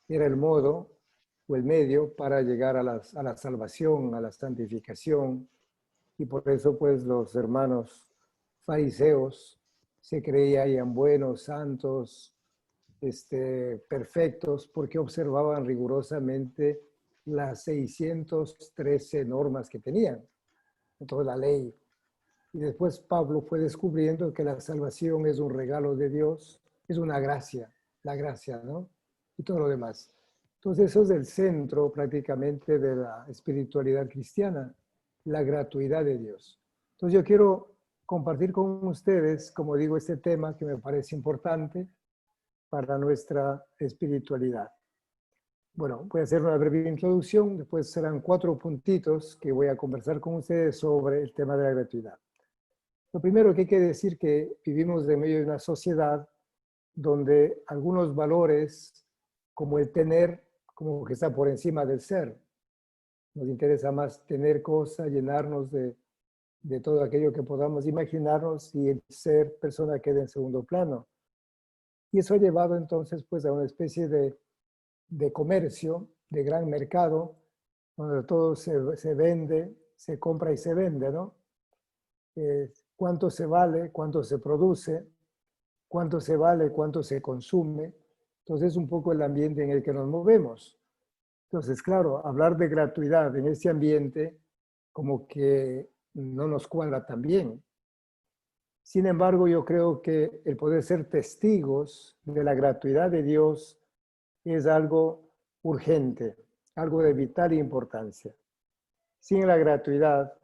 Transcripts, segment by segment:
era el modo o el medio para llegar a la salvación, a la santificación. Y por eso pues los hermanos fariseos se creían buenos, santos, perfectos, porque observaban rigurosamente las 613 normas que tenían, toda la ley. Y después Pablo fue descubriendo que la salvación es un regalo de Dios, es una gracia, la gracia, ¿no? Y todo lo demás. Entonces eso es el centro prácticamente de la espiritualidad cristiana, la gratuidad de Dios. Entonces yo quiero compartir con ustedes, como digo, este tema que me parece importante para nuestra espiritualidad. Bueno, voy a hacer una breve introducción, después serán 4 puntitos que voy a conversar con ustedes sobre el tema de la gratuidad. Lo primero que hay que decir que vivimos en medio de una sociedad donde algunos valores, como el tener, como que está por encima del ser. Nos interesa más tener cosas, llenarnos de todo aquello que podamos imaginarnos y el ser persona queda en segundo plano. Y eso ha llevado entonces pues a una especie de comercio, de gran mercado, donde todo se vende, se compra y se vende, ¿no? Cuánto se vale, cuánto se produce, cuánto se vale, cuánto se consume. Entonces es un poco el ambiente en el que nos movemos. Entonces, claro, hablar de gratuidad en ese ambiente como que no nos cuadra tan bien. Sin embargo, yo creo que el poder ser testigos de la gratuidad de Dios es algo urgente, algo de vital importancia. Sin la gratuidad,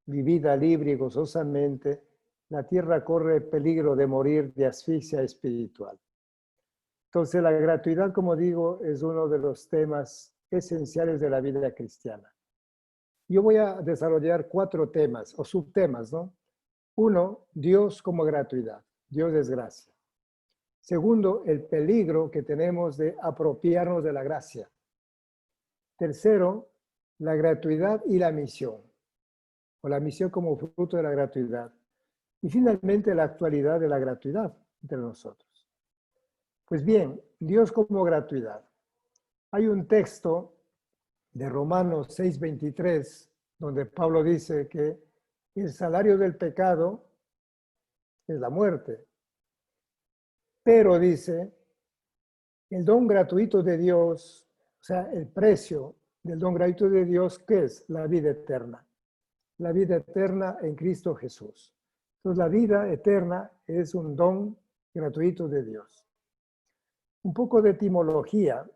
vivida libre y gozosamente, la tierra corre el peligro de morir de asfixia espiritual. Entonces, la gratuidad, como digo, es uno de los temas esenciales de la vida cristiana. Yo voy a desarrollar 4 temas o subtemas, ¿no? 1, Dios como gratuidad. Dios es gracia. Segundo, el peligro que tenemos de apropiarnos de la gracia. Tercero, la gratuidad y la misión, o la misión como fruto de la gratuidad. Y finalmente, la actualidad de la gratuidad entre nosotros. Pues bien, Dios como gratuidad. Hay un texto de Romanos 6:23, donde Pablo dice que el salario del pecado es la muerte. Pero dice, el don gratuito de Dios, o sea, el precio del don gratuito de Dios, ¿qué es? La vida eterna. La vida eterna en Cristo Jesús. Entonces, la vida eterna es un don gratuito de Dios. Un poco de etimología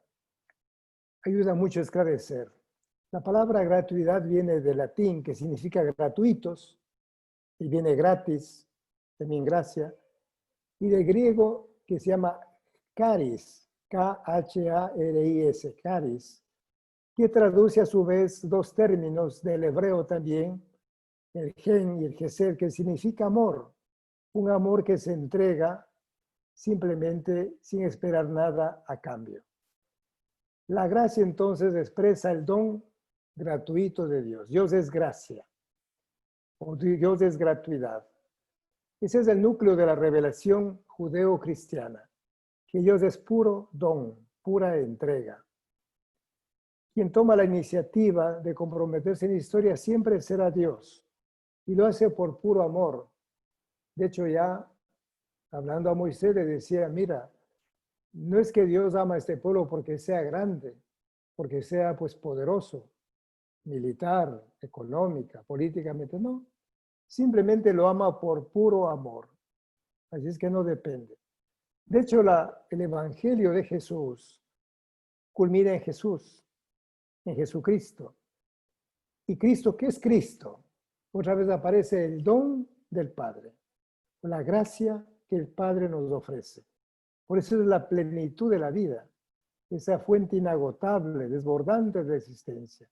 ayuda mucho a esclarecer. La palabra gratuidad viene del latín, que significa gratuitos, y viene gratis, también gracia, y del griego que se llama charis, K-H-A-R-I-S, charis, que traduce a su vez 2 términos del hebreo también, el gen y el gesed, que significa amor, un amor que se entrega simplemente sin esperar nada a cambio. La gracia entonces expresa el don gratuito de Dios. Dios es gracia, o Dios es gratuidad. Ese es el núcleo de la revelación judeo-cristiana, que Dios es puro don, pura entrega. Quien toma la iniciativa de comprometerse en la historia siempre será Dios, y lo hace por puro amor. De hecho, ya hablando a Moisés le decía, mira, no es que Dios ama a este pueblo porque sea grande, porque sea pues poderoso, militar, económica, políticamente, no. Simplemente lo ama por puro amor. Así es que no depende. De hecho, el Evangelio de Jesús culmina en Jesús, en Jesucristo. ¿Y Cristo qué es Cristo? Otra vez aparece el don del Padre, la gracia que el Padre nos ofrece. Por eso es la plenitud de la vida, esa fuente inagotable, desbordante de existencia.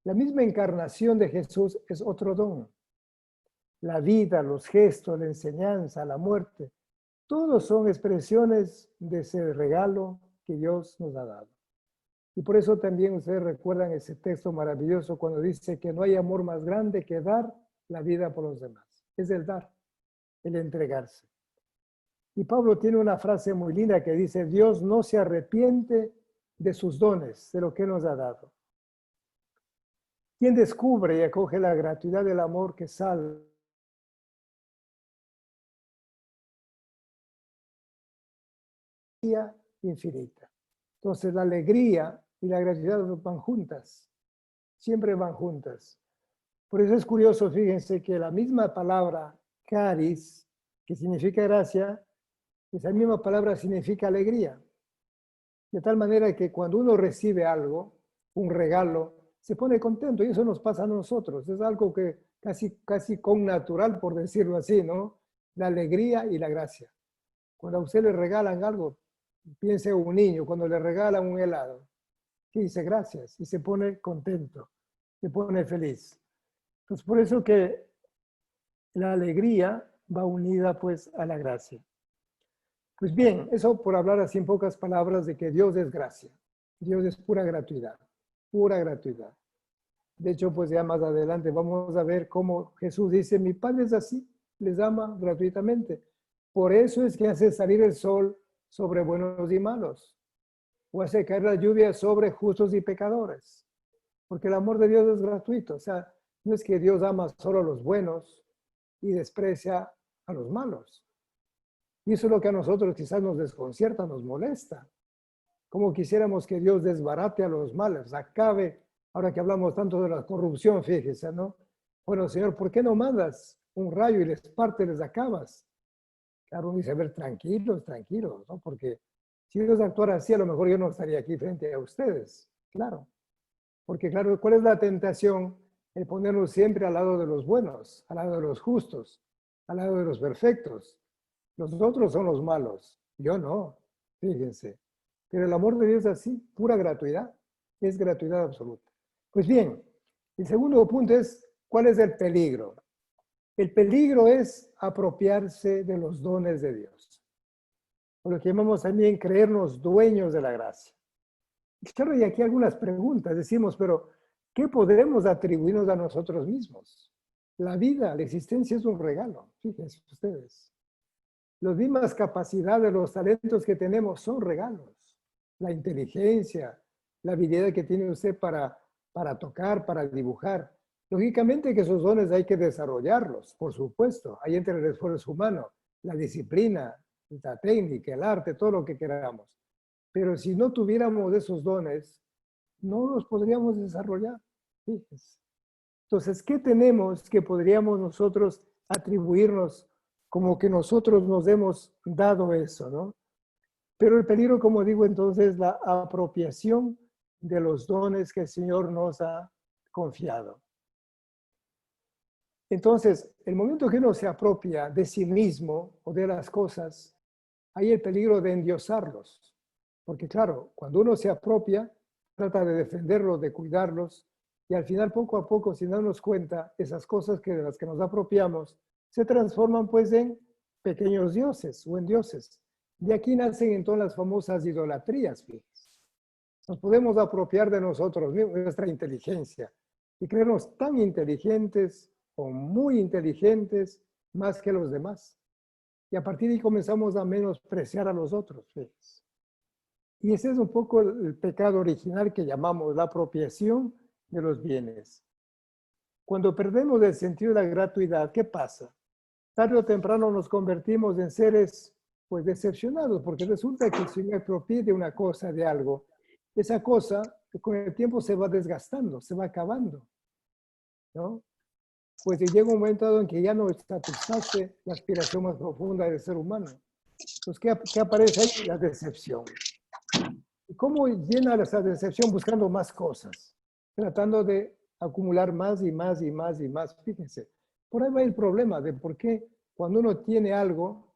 La misma encarnación de Jesús es otro don. La vida, los gestos, la enseñanza, la muerte, todos son expresiones de ese regalo que Dios nos ha dado. Y por eso también ustedes recuerdan ese texto maravilloso cuando dice que no hay amor más grande que dar la vida por los demás. Es el dar, el entregarse. Y Pablo tiene una frase muy linda que dice, Dios no se arrepiente de sus dones, de lo que nos ha dado. ¿Quién descubre y acoge la gratuidad del amor que salva infinita? Entonces la alegría y la gratuidad van juntas, siempre van juntas. Por eso es curioso, fíjense que la misma palabra caris, que significa gracia, esa misma palabra significa alegría. De tal manera que cuando uno recibe algo, un regalo, se pone contento y eso nos pasa a nosotros. Es algo que casi connatural, por decirlo así, ¿no? La alegría y la gracia. Cuando a usted le regalan algo, piense un niño, cuando le regalan un helado, que dice gracias y se pone contento, se pone feliz. Entonces, por eso que la alegría va unida pues a la gracia. Pues bien, eso por hablar así en pocas palabras de que Dios es gracia. Dios es pura gratuidad, pura gratuidad. De hecho, pues ya más adelante vamos a ver cómo Jesús dice, mi Padre es así, les ama gratuitamente. Por eso es que hace salir el sol sobre buenos y malos, o hace caer la lluvia sobre justos y pecadores. Porque el amor de Dios es gratuito. O sea, no es que Dios ama solo a los buenos y desprecia a los malos. Y eso es lo que a nosotros quizás nos desconcierta, nos molesta. Como quisiéramos que Dios desbarate a los malos, acabe, ahora que hablamos tanto de la corrupción, fíjese, ¿no? Bueno, Señor, ¿por qué no mandas un rayo y les parte, les acabas? Claro, uno dice, a ver, tranquilos, tranquilos, ¿no? Porque si Dios actuara así, a lo mejor yo no estaría aquí frente a ustedes, claro. Porque claro, ¿cuál es la tentación? El ponernos siempre al lado de los buenos, al lado de los justos, al lado de los perfectos. Los otros son los malos, yo no, fíjense. Pero el amor de Dios es así, pura gratuidad, es gratuidad absoluta. Pues bien, el segundo punto es, ¿cuál es el peligro? El peligro es apropiarse de los dones de Dios. O lo que llamamos también creernos dueños de la gracia. Claro, y aquí algunas preguntas. Decimos, pero ¿qué podemos atribuirnos a nosotros mismos? La vida, la existencia es un regalo, fíjense ustedes. Las mismas capacidades, los talentos que tenemos son regalos. La inteligencia, la habilidad que tiene usted para tocar, para dibujar. Lógicamente que esos dones hay que desarrollarlos, por supuesto. Ahí entra el esfuerzo humano, la disciplina, la técnica, el arte, todo lo que queramos. Pero si no tuviéramos esos dones, no los podríamos desarrollar. Fíjense. Entonces, ¿qué tenemos que podríamos nosotros atribuirnos como que nosotros nos hemos dado eso, ¿no? Pero el peligro, como digo, entonces, es la apropiación de los dones que el Señor nos ha confiado. Entonces, el momento que uno se apropia de sí mismo o de las cosas, hay el peligro de endiosarlos. Porque claro, cuando uno se apropia, trata de defenderlos, de cuidarlos, y al final, poco a poco, sin darnos cuenta, esas cosas de las que nos apropiamos se transforman pues en pequeños dioses o en dioses. De aquí nacen entonces las famosas idolatrías. Fíjense. Nos podemos apropiar de nosotros mismos, de nuestra inteligencia, y creernos tan inteligentes o muy inteligentes más que los demás. Y a partir de ahí comenzamos a menospreciar a los otros. Fíjense. Y ese es un poco el pecado original que llamamos la apropiación de los bienes. Cuando perdemos el sentido de la gratuidad, ¿qué pasa? Tarde o temprano nos convertimos en seres pues decepcionados, porque resulta que si me apropié de una cosa, de algo, esa cosa con el tiempo se va desgastando, se va acabando, ¿no? Pues llega un momento en que ya no satisface la aspiración más profunda del ser humano. Entonces, ¿qué aparece ahí? La decepción. ¿Y cómo llena esa decepción? Buscando más cosas, tratando de acumular más y más y más y más. Fíjense, por ahí va el problema de por qué cuando uno tiene algo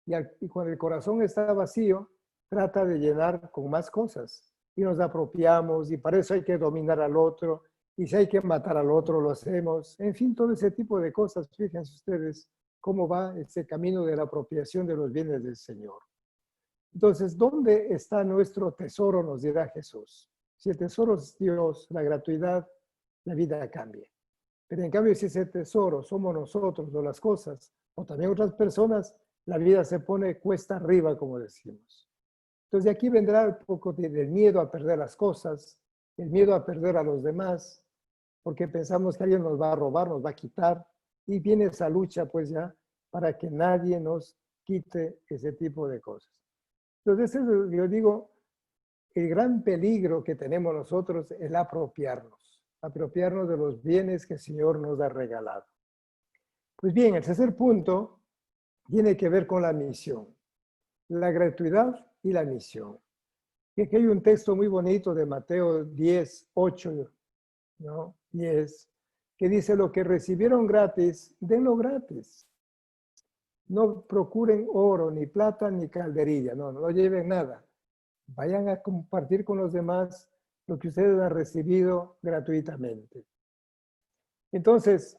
y cuando el corazón está vacío, trata de llenar con más cosas. Y nos apropiamos y para eso hay que dominar al otro. Y si hay que matar al otro, lo hacemos. En fin, todo ese tipo de cosas. Fíjense ustedes cómo va ese camino de la apropiación de los bienes del Señor. Entonces, ¿dónde está nuestro tesoro? Nos dirá Jesús. Si el tesoro es Dios, la gratuidad, la vida cambia. Pero en cambio, si ese tesoro somos nosotros o las cosas, o también otras personas, la vida se pone cuesta arriba, como decimos. Entonces de aquí vendrá un poco del miedo a perder las cosas, el miedo a perder a los demás, porque pensamos que alguien nos va a robar, nos va a quitar, y viene esa lucha pues ya para que nadie nos quite ese tipo de cosas. Entonces yo digo, el gran peligro que tenemos nosotros es el apropiarnos de los bienes que el Señor nos ha regalado. Pues bien, el tercer punto tiene que ver con la misión, la gratuidad y la misión. Y aquí hay un texto muy bonito de Mateo 10, 8, ¿no? 10, que dice: lo que recibieron gratis, denlo gratis. No procuren oro, ni plata, ni calderilla, no lleven nada. Vayan a compartir con los demás lo que ustedes han recibido gratuitamente. Entonces,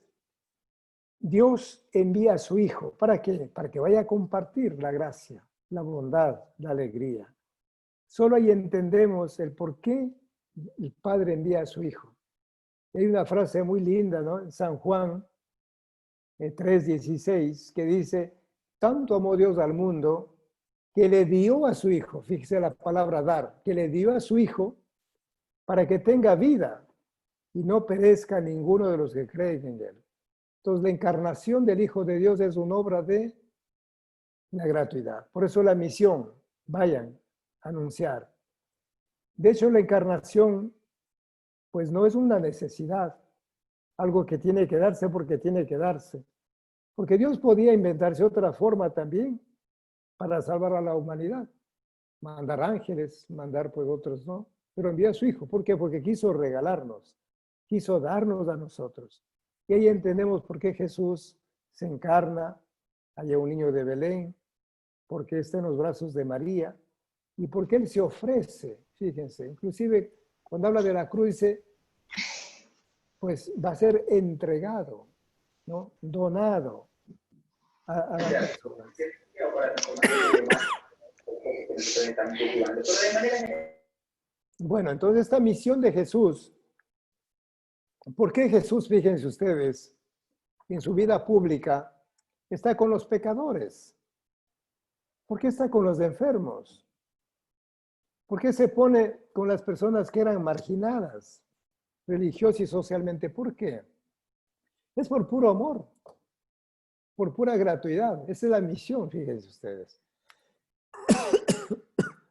Dios envía a su Hijo. ¿Para qué? Para que vaya a compartir la gracia, la bondad, la alegría. Solo ahí entendemos el por qué el Padre envía a su Hijo. Hay una frase muy linda, ¿no? En San Juan 3:16, que dice: tanto amó Dios al mundo que le dio a su Hijo, fíjese la palabra dar, que le dio a su Hijo para que tenga vida y no perezca ninguno de los que creen en él. Entonces la encarnación del Hijo de Dios es una obra de la gratuidad. Por eso la misión, vayan a anunciar. De hecho, la encarnación pues no es una necesidad, algo que tiene que darse porque tiene que darse. Porque Dios podía inventarse otra forma también para salvar a la humanidad. Mandar ángeles, mandar pues otros, ¿no? Pero envió a su Hijo. ¿Por qué? Porque quiso regalarnos, quiso darnos a nosotros. Y ahí entendemos por qué Jesús se encarna, hay un niño de Belén, por qué está en los brazos de María y por qué Él se ofrece. Fíjense, inclusive cuando habla de la cruz dice, pues va a ser entregado, ¿no? Donado a la persona. Bueno, entonces esta misión de Jesús, ¿por qué Jesús, fíjense ustedes, en su vida pública está con los pecadores? ¿Por qué está con los enfermos? ¿Por qué se pone con las personas que eran marginadas, religiosas y socialmente? ¿Por qué? Es por puro amor, por pura gratuidad. Esa es la misión, fíjense ustedes.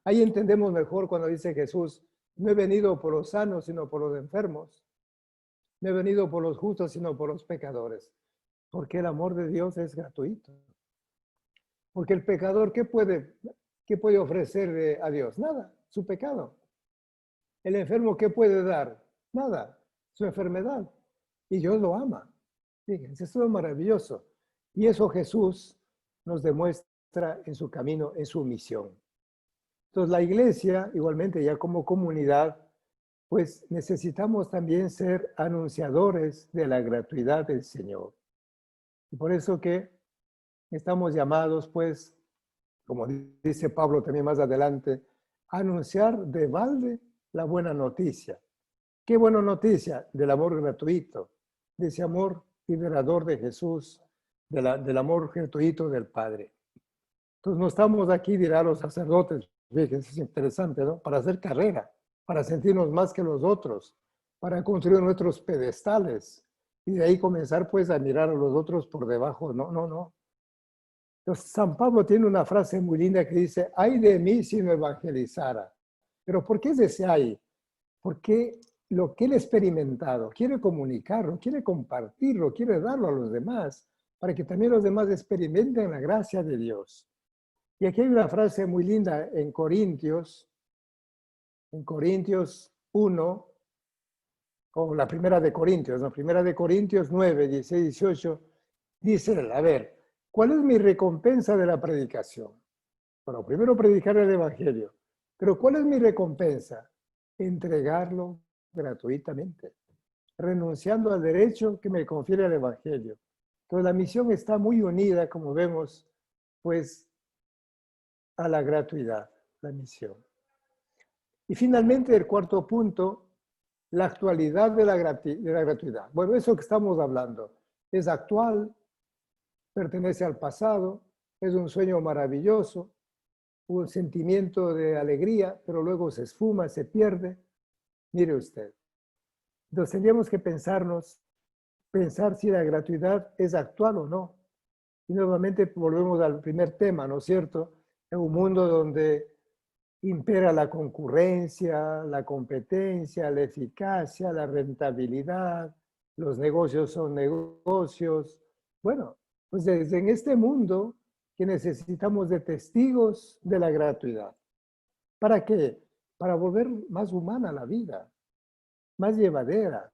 Ahí entendemos mejor cuando dice Jesús: no he venido por los sanos, sino por los enfermos. No he venido por los justos, sino por los pecadores. Porque el amor de Dios es gratuito. Porque el pecador, ¿qué puede ofrecer a Dios? Nada, su pecado. El enfermo, ¿qué puede dar? Nada, su enfermedad. Y Dios lo ama. Fíjense, esto es maravilloso. Y eso Jesús nos demuestra en su camino, en su misión. Entonces la iglesia, igualmente ya como comunidad, pues necesitamos también ser anunciadores de la gratuidad del Señor. Y por eso que estamos llamados, pues, como dice Pablo también más adelante, a anunciar de balde la buena noticia. ¿Qué buena noticia? Del amor gratuito, de ese amor liberador de Jesús, del amor gratuito del Padre. Entonces no estamos aquí, dirán los sacerdotes, fíjense, es interesante, ¿no? Para hacer carrera, para sentirnos más que los otros, para construir nuestros pedestales y de ahí comenzar pues a mirar a los otros por debajo. No. Entonces, San Pablo tiene una frase muy linda que dice: ay de mí si no evangelizara. Pero ¿por qué es ese ay? Porque lo que él ha experimentado quiere comunicarlo, quiere compartirlo, quiere darlo a los demás, para que también los demás experimenten la gracia de Dios. Y aquí hay una frase muy linda en Corintios 1, o la primera de Corintios, la primera de Corintios 9, 16, 18, dice, a ver, ¿cuál es mi recompensa de la predicación? Bueno, primero predicar el Evangelio, pero ¿cuál es mi recompensa? Entregarlo gratuitamente, renunciando al derecho que me confiere el Evangelio. Entonces la misión está muy unida, como vemos, pues, a la gratuidad, la misión. Y finalmente, el cuarto punto, la actualidad de la gratuidad. Bueno, eso que estamos hablando es actual, pertenece al pasado, es un sueño maravilloso, un sentimiento de alegría, pero luego se esfuma, se pierde. Mire usted. Entonces tendríamos que pensar si la gratuidad es actual o no. Y nuevamente volvemos al primer tema, ¿no es cierto? En un mundo donde impera la concurrencia, la competencia, la eficacia, la rentabilidad, los negocios son negocios. Bueno, pues desde en este mundo que necesitamos de testigos de la gratuidad. ¿Para qué? Para volver más humana la vida, más llevadera.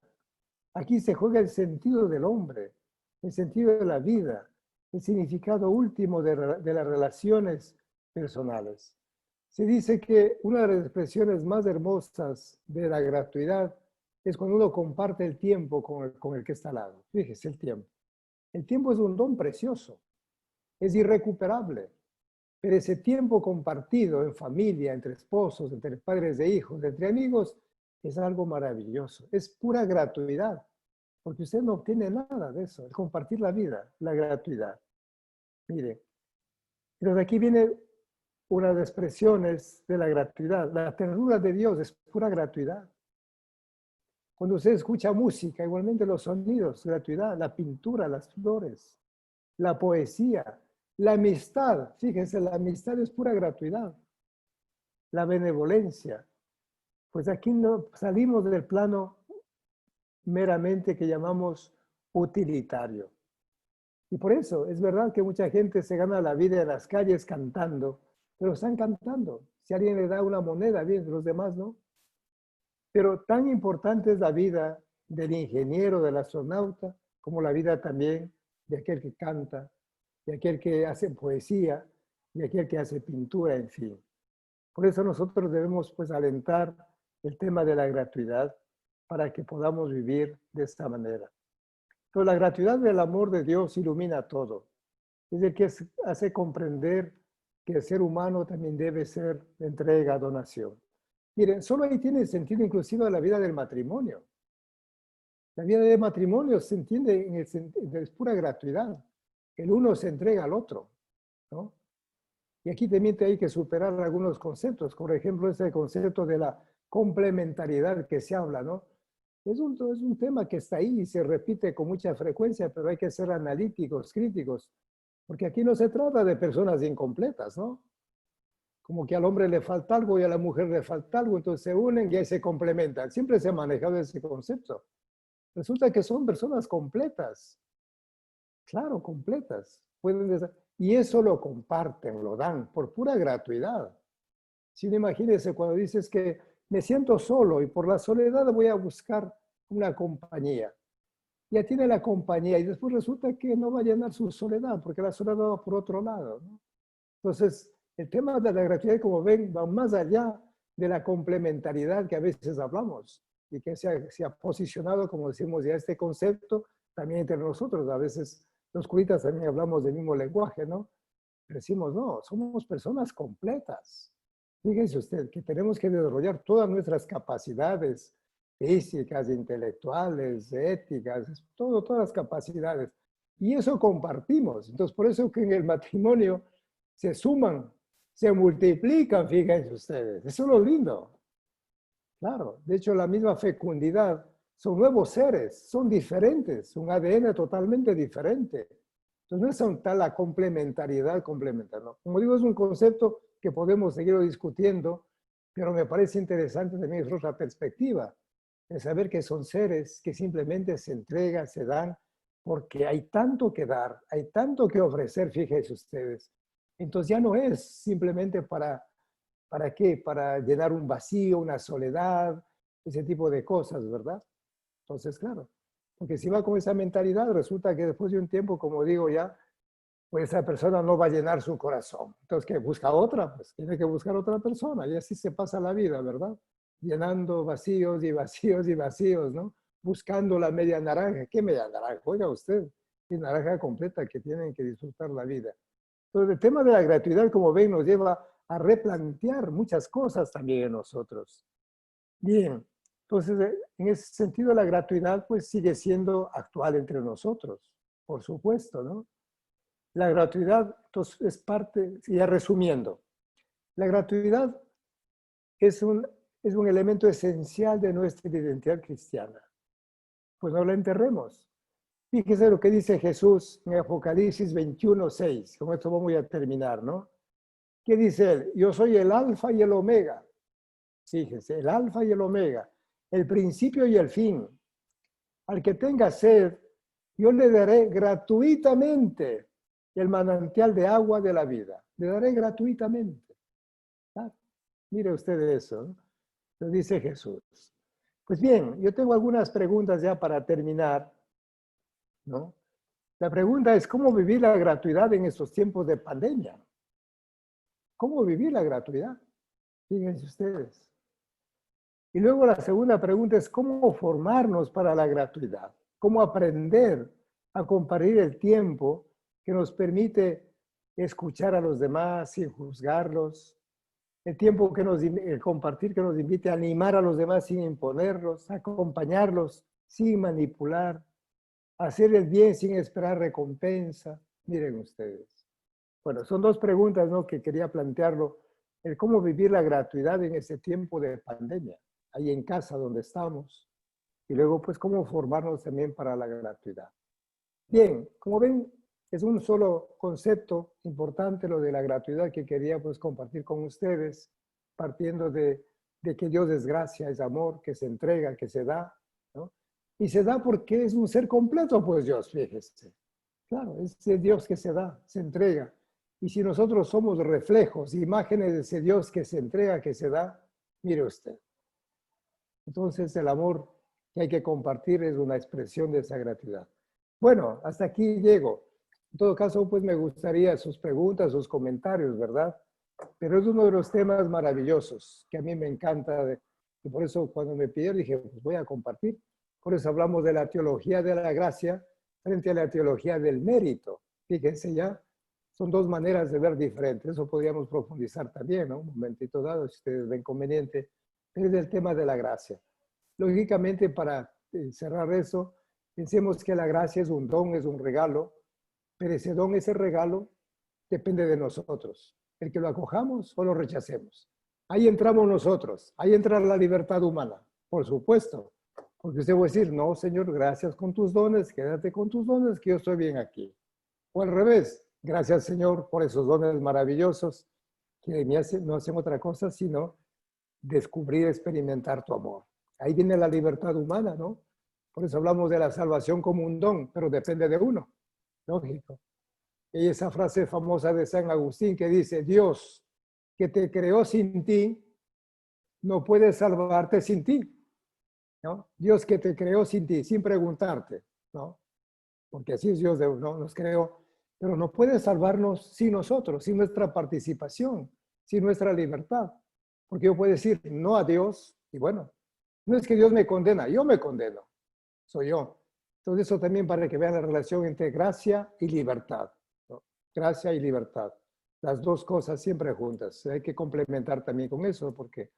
Aquí se juega el sentido del hombre, el sentido de la vida, el significado último de las relaciones personales. Se dice que una de las expresiones más hermosas de la gratuidad es cuando uno comparte el tiempo con el que está al lado. Fíjese, el tiempo. El tiempo es un don precioso, es irrecuperable, pero ese tiempo compartido en familia, entre esposos, entre padres de hijos, entre amigos, es algo maravilloso. Es pura gratuidad, porque usted no obtiene nada de eso, el compartir la vida, la gratuidad. Mire, pero de aquí viene una de las expresiones de la gratuidad. La ternura de Dios es pura gratuidad. Cuando usted escucha música, igualmente los sonidos, gratuidad, la pintura, las flores, la poesía, la amistad. Fíjense, la amistad es pura gratuidad. La benevolencia. Pues aquí no salimos del plano meramente que llamamos utilitario. Y por eso es verdad que mucha gente se gana la vida en las calles cantando, pero están cantando. Si alguien le da una moneda, bien, los demás no. Pero tan importante es la vida del ingeniero, del astronauta, como la vida también de aquel que canta, de aquel que hace poesía, de aquel que hace pintura, en fin. Por eso nosotros debemos pues alentar el tema de la gratuidad para que podamos vivir de esta manera. Pero la gratuidad del amor de Dios ilumina todo. Es el que hace comprender que el ser humano también debe ser entrega, donación. Miren, solo ahí tiene sentido inclusive la vida del matrimonio. La vida del matrimonio se entiende es pura gratuidad. El uno se entrega al otro, ¿no? Y aquí también hay que superar algunos conceptos. Por ejemplo, ese concepto de la complementariedad que se habla, ¿no? Es un tema que está ahí y se repite con mucha frecuencia, pero hay que ser analíticos, críticos, porque aquí no se trata de personas incompletas, ¿no? Como que al hombre le falta algo y a la mujer le falta algo, entonces se unen y ahí se complementan. Siempre se ha manejado ese concepto. Resulta que son personas completas, claro, completas. Y eso lo comparten, lo dan por pura gratuidad. Si no, imagínense cuando dices que me siento solo y por la soledad voy a buscar una compañía. Ya tiene la compañía y después resulta que no va a llenar su soledad porque la soledad va por otro lado, ¿no? Entonces, el tema de la gratuidad, como ven, va más allá de la complementariedad que a veces hablamos y que se ha posicionado, como decimos ya, este concepto también entre nosotros. A veces los curitas también hablamos del mismo lenguaje, ¿no? Pero decimos, no, somos personas completas. Fíjense usted que tenemos que desarrollar todas nuestras capacidades físicas, intelectuales, éticas, todas las capacidades. Y eso compartimos. Entonces, por eso que en el matrimonio se suman, se multiplican, fíjense ustedes. Eso es lo lindo. Claro, de hecho la misma fecundidad, son nuevos seres, son diferentes, un ADN totalmente diferente. Entonces no es un tal la complementariedad, ¿no? Como digo, es un concepto que podemos seguir discutiendo, pero me parece interesante también otra perspectiva, de saber que son seres que simplemente se entregan, se dan, porque hay tanto que dar, hay tanto que ofrecer, fíjense ustedes. Entonces ya no es simplemente ¿para qué? Para llenar un vacío, una soledad, ese tipo de cosas, ¿verdad? Entonces, claro, porque si va con esa mentalidad, resulta que después de un tiempo, como digo ya, pues esa persona no va a llenar su corazón. Entonces, ¿qué? Busca otra, pues tiene que buscar otra persona y así se pasa la vida, ¿verdad? Llenando vacíos y vacíos y vacíos, ¿no? Buscando la media naranja. ¿Qué media naranja? Oiga usted, es naranja completa que tienen que disfrutar la vida. Entonces, el tema de la gratuidad, como ven, nos lleva a replantear muchas cosas también en nosotros. Bien, entonces, en ese sentido, la gratuidad pues sigue siendo actual entre nosotros, por supuesto, ¿no? La gratuidad entonces, es parte, ya resumiendo, La gratuidad es un elemento esencial de nuestra identidad cristiana. Pues no la enterremos. Fíjese lo que dice Jesús en Apocalipsis 21:6. Con esto vamos a terminar, ¿no? ¿Qué dice él? Yo soy el alfa y el omega. Fíjese, el alfa y el omega, el principio y el fin. Al que tenga sed, yo le daré gratuitamente el manantial de agua de la vida. Le daré gratuitamente. ¿Ah? Mire usted eso, ¿no? Lo dice Jesús. Pues bien, yo tengo algunas preguntas ya para terminar, ¿no? La pregunta es, ¿cómo vivir la gratuidad en estos tiempos de pandemia? ¿Cómo vivir la gratuidad? Fíjense ustedes. Y luego la segunda pregunta es, ¿cómo formarnos para la gratuidad? ¿Cómo aprender a compartir el tiempo que nos permite escuchar a los demás sin juzgarlos? El tiempo que el compartir que nos invite a animar a los demás sin imponerlos, acompañarlos sin manipular, hacer el bien sin esperar recompensa. Miren ustedes. Bueno, son dos preguntas, ¿no?, que quería plantearlo. El cómo vivir la gratuidad en este tiempo de pandemia, ahí en casa donde estamos. Y luego, pues, cómo formarnos también para la gratuidad. Bien, como ven, es un solo concepto importante lo de la gratuidad que quería, pues, compartir con ustedes, partiendo de que Dios es gracia, es amor, que se entrega, que se da, ¿no? Y se da porque es un ser completo, pues Dios, fíjese. Claro, es Dios que se da, se entrega. Y si nosotros somos reflejos, imágenes de ese Dios que se entrega, que se da, mire usted. Entonces el amor que hay que compartir es una expresión de esa gratuidad. Bueno, hasta aquí llego. En todo caso, pues me gustaría sus preguntas, sus comentarios, ¿verdad? Pero es uno de los temas maravillosos que a mí me encanta. Y por eso cuando me pidieron dije, pues voy a compartir. Por eso hablamos de la teología de la gracia frente a la teología del mérito. Fíjense ya, son dos maneras de ver diferentes. Eso podríamos profundizar también, ¿no? Un momentito dado, si ustedes ven conveniente. Es el tema de la gracia. Lógicamente, para cerrar eso, pensemos que la gracia es un don, es un regalo, pero ese don, ese regalo, depende de nosotros. El que lo acojamos o lo rechacemos. Ahí entramos nosotros, ahí entra la libertad humana, por supuesto. Porque usted va a decir, no, Señor, gracias con tus dones, quédate con tus dones, que yo estoy bien aquí. O al revés, gracias, Señor, por esos dones maravillosos que no hacen otra cosa sino descubrir, experimentar tu amor. Ahí viene la libertad humana, ¿no? Por eso hablamos de la salvación como un don, pero depende de uno, lógico. Y esa frase famosa de San Agustín que dice, Dios que te creó sin ti, no puede salvarte sin ti, ¿no? Dios que te creó sin ti, sin preguntarte, ¿no? Porque así es Dios, ¿no? Nos creó, pero no puede salvarnos sin nosotros, sin nuestra participación, sin nuestra libertad. Porque yo puedo decir no a Dios y bueno, no es que Dios me condena, yo me condeno, soy yo. Entonces eso también para que vean la relación entre gracia y libertad, ¿no? Gracia y libertad, las dos cosas siempre juntas. Hay que complementar también con eso, porque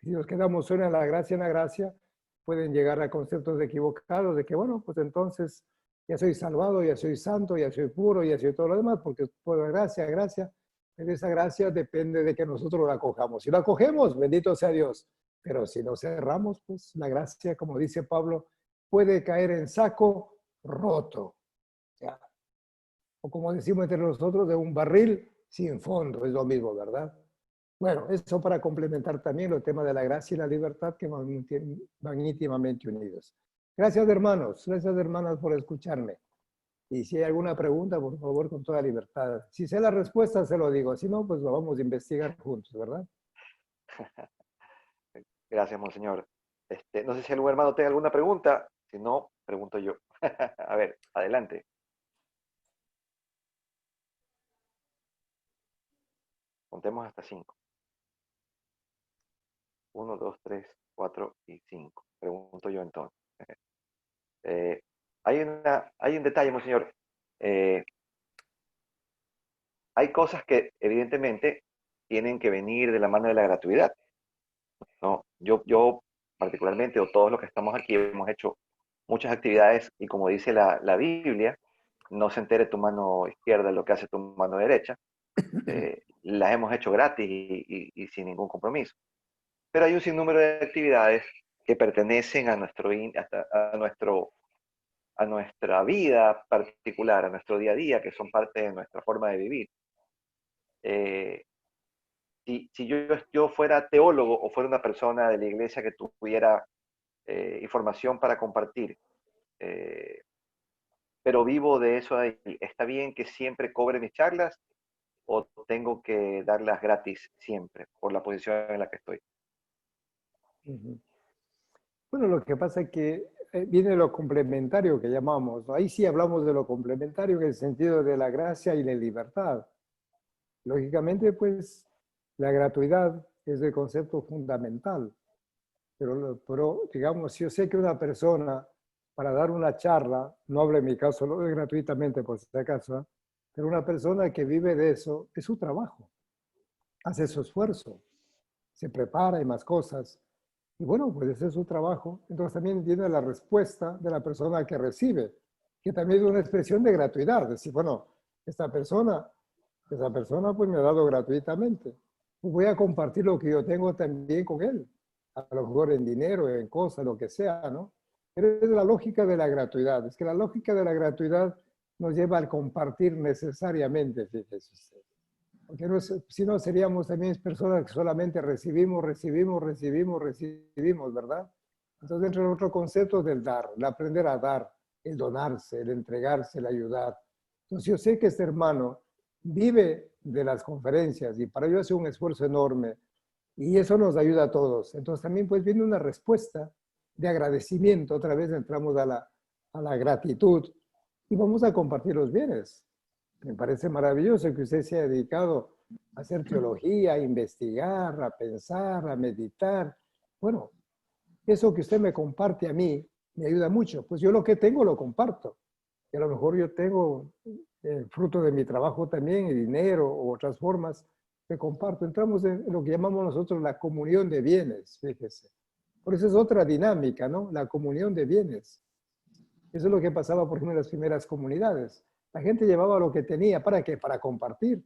si nos quedamos solo en la gracia, pueden llegar a conceptos equivocados de que, bueno, pues entonces ya soy salvado, ya soy santo, ya soy puro, ya soy todo lo demás, porque por gracia, gracia. Pero esa gracia depende de que nosotros la acojamos. Si la acogemos, bendito sea Dios. Pero si nos cerramos, pues la gracia, como dice Pablo, puede caer en saco roto. ¿Ya? O como decimos entre nosotros, de un barril sin fondo. Es lo mismo, ¿verdad? Bueno, eso para complementar también el tema de la gracia y la libertad que van íntimamente unidos. Gracias, hermanos. Gracias, hermanas, por escucharme. Y si hay alguna pregunta, por favor, con toda libertad. Si sé la respuesta, se lo digo. Si no, pues lo vamos a investigar juntos, ¿verdad? Gracias, monseñor. No sé si algún hermano tenga alguna pregunta. Si no, pregunto yo. A ver, adelante. Contemos hasta 5. 1, 2, 3, 4 y 5. Pregunto yo entonces. Hay un detalle, monseñor. Hay cosas que evidentemente tienen que venir de la mano de la gratuidad, ¿no? Yo particularmente, o todos los que estamos aquí, hemos hecho muchas actividades y como dice la Biblia, no se entere tu mano izquierda lo que hace tu mano derecha. las hemos hecho gratis y sin ningún compromiso. Pero hay un sinnúmero de actividades que pertenecen a a nuestra vida particular, a nuestro día a día, que son parte de nuestra forma de vivir. Si yo fuera teólogo o fuera una persona de la iglesia que tuviera información para compartir, pero vivo de eso ahí, ¿está bien que siempre cobre mis charlas o tengo que darlas gratis siempre por la posición en la que estoy? Ujú. Bueno, lo que pasa es que viene lo complementario que llamamos, ¿no? Ahí sí hablamos de lo complementario en el sentido de la gracia y la libertad. Lógicamente, pues, la gratuidad es el concepto fundamental. Pero, digamos, si yo sé que una persona, para dar una charla, no hablo en mi caso, lo doy gratuitamente por si acaso, ¿eh? Pero una persona que vive de eso, es su trabajo, hace su esfuerzo, se prepara y más cosas. Y bueno, pues ese es su trabajo. Entonces también viene la respuesta de la persona que recibe, que también es una expresión de gratuidad. Decir, bueno, esta persona pues me ha dado gratuitamente. Pues voy a compartir lo que yo tengo también con él. A lo mejor en dinero, en cosas, lo que sea, ¿no? Pero es la lógica de la gratuidad. Es que la lógica de la gratuidad nos lleva al compartir necesariamente, fíjese usted. Porque no, si no seríamos también personas que solamente recibimos, ¿verdad? Entonces, dentro de otro concepto del dar, el aprender a dar, el donarse, el entregarse, el ayudar. Entonces, yo sé que este hermano vive de las conferencias y para ello hace un esfuerzo enorme y eso nos ayuda a todos. Entonces, también pues viene una respuesta de agradecimiento. Otra vez entramos a la gratitud y vamos a compartir los bienes. Me parece maravilloso que usted se haya dedicado a hacer teología, a investigar, a pensar, a meditar. Bueno, eso que usted me comparte a mí me ayuda mucho. Pues yo lo que tengo lo comparto. Y a lo mejor yo tengo fruto de mi trabajo también, y dinero u otras formas, que comparto. Entramos en lo que llamamos nosotros la comunión de bienes, fíjese. Por eso es otra dinámica, ¿no? La comunión de bienes. Eso es lo que pasaba, por ejemplo, en las primeras comunidades. La gente llevaba lo que tenía, ¿para qué? Para compartir.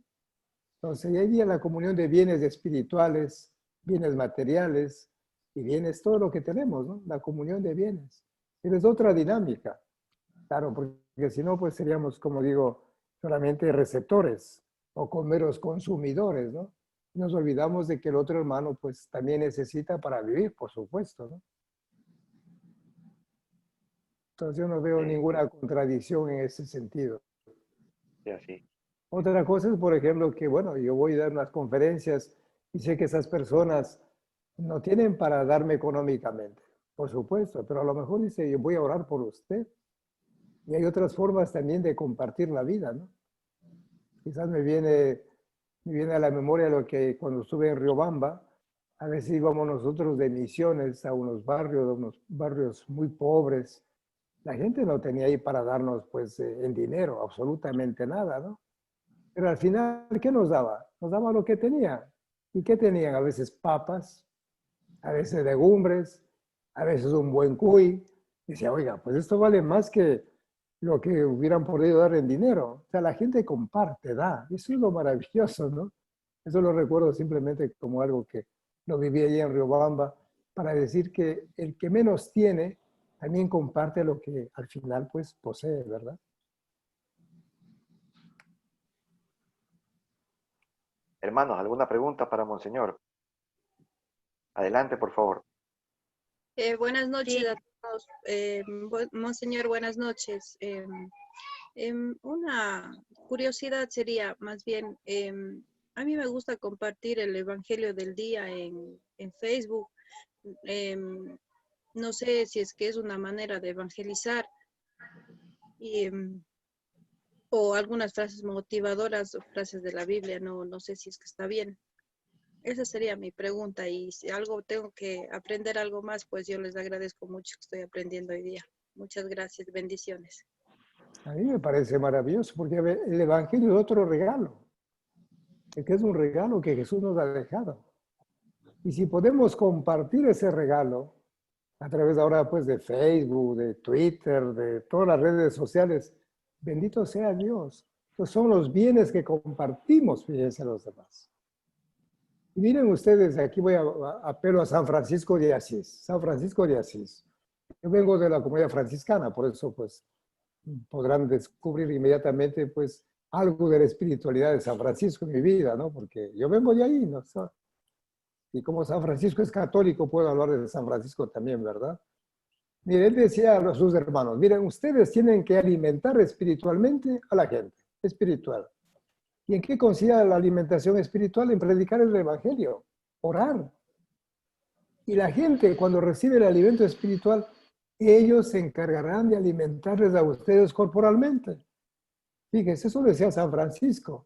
Entonces, ahí había la comunión de bienes espirituales, bienes materiales y bienes, todo lo que tenemos, ¿no? La comunión de bienes. Pero es otra dinámica. Claro, porque si no, pues seríamos, como digo, solamente receptores o con meros consumidores, ¿no? Nos olvidamos de que el otro hermano, pues también necesita para vivir, por supuesto, ¿no? Entonces yo no veo Sí, ninguna contradicción en ese sentido. sí, así. Otra cosa es, por ejemplo, que, bueno, yo voy a dar unas conferencias y sé que esas personas no tienen para darme económicamente, por supuesto, pero a lo mejor dice, yo voy a orar por usted. Y hay otras formas también de compartir la vida, ¿no? Quizás me viene a la memoria lo que cuando estuve en Riobamba, a veces íbamos nosotros de misiones a unos barrios muy pobres. La gente no tenía ahí para darnos, pues, en dinero, absolutamente nada, ¿no? Pero al final, ¿qué nos daba? Nos daba lo que tenía. ¿Y qué tenían? A veces papas, a veces legumbres, a veces un buen cuy. Y decía, oiga, pues esto vale más que lo que hubieran podido dar en dinero. O sea, la gente comparte, da. Eso es lo maravilloso, ¿no? Eso lo recuerdo simplemente como algo que lo viví allí en Riobamba, para decir que el que menos tiene también comparte lo que al final pues posee, ¿verdad? Hermanos, ¿alguna pregunta para Monseñor? Adelante, por favor. Buenas noches a todos. Monseñor, buenas noches. Una curiosidad sería, más bien, a mí me gusta compartir el Evangelio del día en Facebook. No sé si es que es una manera de evangelizar y, o algunas frases motivadoras o frases de la Biblia. No sé si es que está bien. Esa sería mi pregunta y si algo tengo que aprender algo más, pues yo les agradezco mucho que estoy aprendiendo hoy día. Muchas gracias, bendiciones. A mí me parece maravilloso porque el Evangelio es otro regalo, que es un regalo que Jesús nos ha dejado. Y si podemos compartir ese regalo a través ahora pues de Facebook, de Twitter, de todas las redes sociales, bendito sea Dios. pues son los bienes que compartimos, fíjense, los demás. Y miren ustedes, aquí voy a apelo a San Francisco de Asís. San Francisco de Asís. Yo vengo de la comunidad franciscana, por eso pues podrán descubrir inmediatamente pues algo de la espiritualidad de San Francisco en mi vida, ¿no? Porque yo vengo de ahí, ¿no? Y como San Francisco es católico, puedo hablar de San Francisco también, ¿verdad? Miren, él decía a sus hermanos, miren, ustedes tienen que alimentar espiritualmente a la gente, espiritual. ¿Y en qué consiste la alimentación espiritual? En predicar el evangelio, orar. Y la gente, cuando recibe el alimento espiritual, ellos se encargarán de alimentarles a ustedes corporalmente. Fíjense, eso decía San Francisco.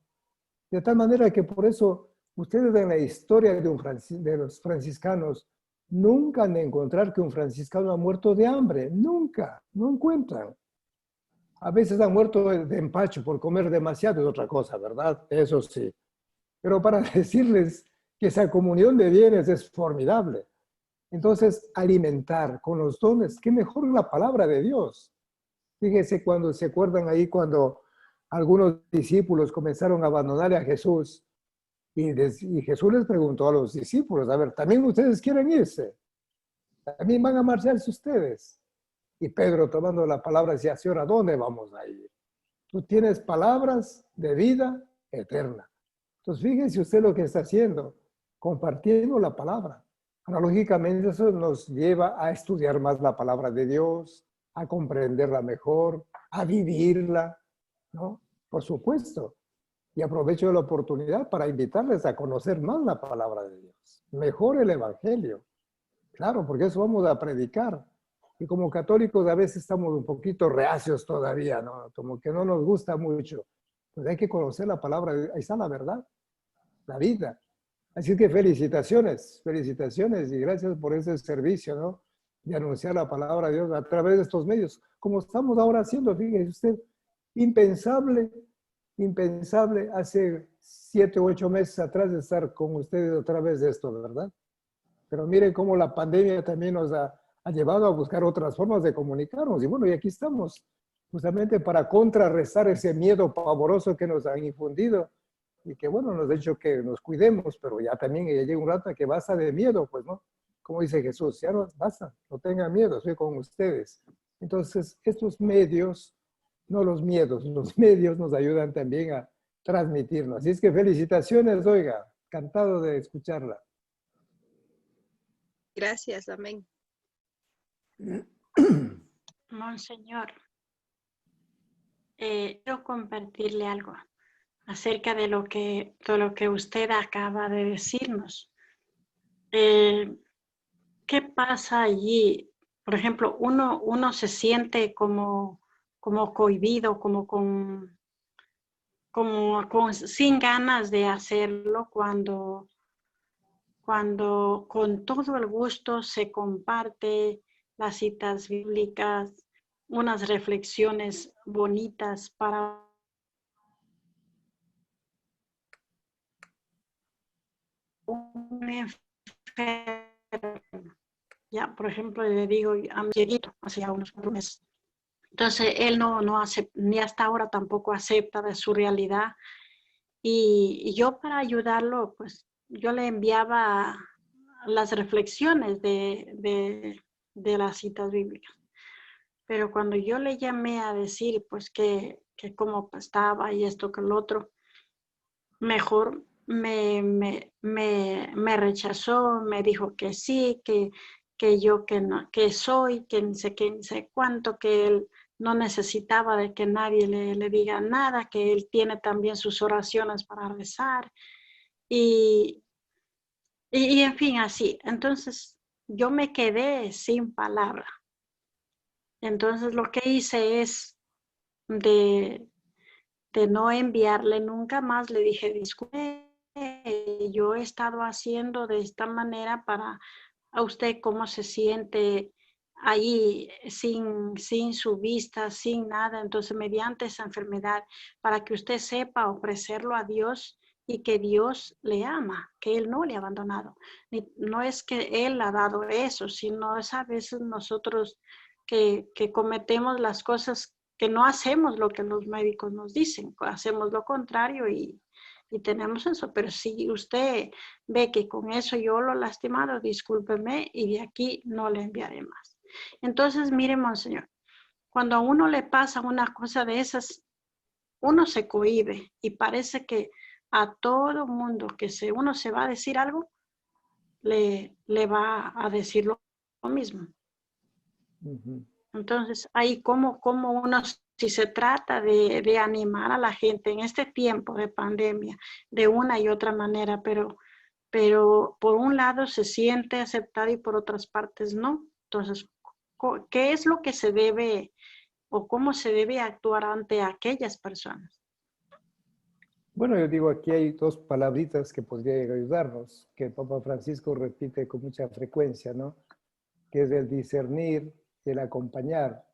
De tal manera que por eso ustedes en la historia de los franciscanos nunca han de encontrar que un franciscano ha muerto de hambre. Nunca, no encuentran. A veces han muerto de empacho por comer demasiado, es otra cosa, ¿verdad? Eso sí. Pero para decirles que esa comunión de bienes es formidable. Entonces, alimentar con los dones, qué mejor la palabra de Dios. Fíjense cuando se acuerdan ahí cuando algunos discípulos comenzaron a abandonar a Jesús y Jesús les preguntó a los discípulos, a ver, ¿también ustedes quieren irse? ¿También van a marcharse ustedes? Y Pedro, tomando la palabra, decía, Señor, ¿a dónde vamos a ir? Tú tienes palabras de vida eterna. Entonces, fíjense usted lo que está haciendo, compartiendo la palabra. Analógicamente, eso nos lleva a estudiar más la palabra de Dios, a comprenderla mejor, a vivirla, ¿no? Por supuesto. Y aprovecho la oportunidad para invitarles a conocer más la palabra de Dios. Mejor el Evangelio. Claro, porque eso vamos a predicar. Y como católicos a veces estamos un poquito reacios todavía, ¿no? Como que no nos gusta mucho. Pues hay que conocer la palabra, ahí está la verdad, la vida. Así que felicitaciones, felicitaciones y gracias por ese servicio, ¿no? De anunciar la palabra de Dios a través de estos medios, como estamos ahora haciendo, fíjese usted, impensable, impensable hace 7 u 8 meses atrás de estar con ustedes otra vez de esto, ¿verdad? Pero miren cómo la pandemia también nos ha llevado a buscar otras formas de comunicarnos. Y bueno, y aquí estamos, justamente para contrarrestar ese miedo pavoroso que nos han infundido y que, bueno, nos ha hecho que nos cuidemos, pero ya también ya llega un rato que basta de miedo, pues, ¿no? Como dice Jesús, ya no basta, no tengan miedo, estoy con ustedes. Entonces, estos medios, no los miedos, los medios nos ayudan también a transmitirnos. Así es que felicitaciones, oiga, encantado de escucharla. Gracias, amén. Monseñor, quiero compartirle algo acerca de lo que usted acaba de decirnos. ¿Qué pasa allí? Por ejemplo, uno se siente como cohibido, sin ganas de hacerlo cuando con todo el gusto se comparte las citas bíblicas, unas reflexiones bonitas para un enfermo. Ya, por ejemplo, le digo a mi viejito, hace unos meses. Entonces, él no acepta, ni hasta ahora tampoco acepta de su realidad. Y yo para ayudarlo, pues yo le enviaba las reflexiones de las citas bíblicas. Pero cuando yo le llamé a decir, pues, que cómo estaba y esto que lo otro, mejor me rechazó, me dijo que sí, que yo que no, que soy, que ni sé cuánto, que él no necesitaba de que nadie le diga nada, que él tiene también sus oraciones para rezar y en fin, así. Entonces yo me quedé sin palabra. Entonces lo que hice es de no enviarle nunca más, le dije, disculpe, yo he estado haciendo de esta manera para a usted cómo se siente ahí sin su vista, sin nada. Entonces, mediante esa enfermedad, para que usted sepa ofrecerlo a Dios y que Dios le ama, que Él no le ha abandonado. No es que Él ha dado eso, sino es a veces nosotros que cometemos las cosas que no hacemos lo que los médicos nos dicen, hacemos lo contrario y tenemos eso. Pero si usted ve que con eso yo lo he lastimado, discúlpeme y de aquí no le enviaré más. Entonces, mire, monseñor, cuando a uno le pasa una cosa de esas, uno se cohíbe y parece que a todo mundo que uno se va a decir algo, le va a decir lo mismo. Entonces, ahí como uno, si se trata de animar a la gente en este tiempo de pandemia, de una y otra manera, pero por un lado se siente aceptado y por otras partes no. Entonces, ¿qué es lo que se debe o cómo se debe actuar ante aquellas personas? Bueno, yo digo, aquí hay dos palabritas que podrían ayudarnos, que el Papa Francisco repite con mucha frecuencia, ¿no? Que es el discernir y el acompañar.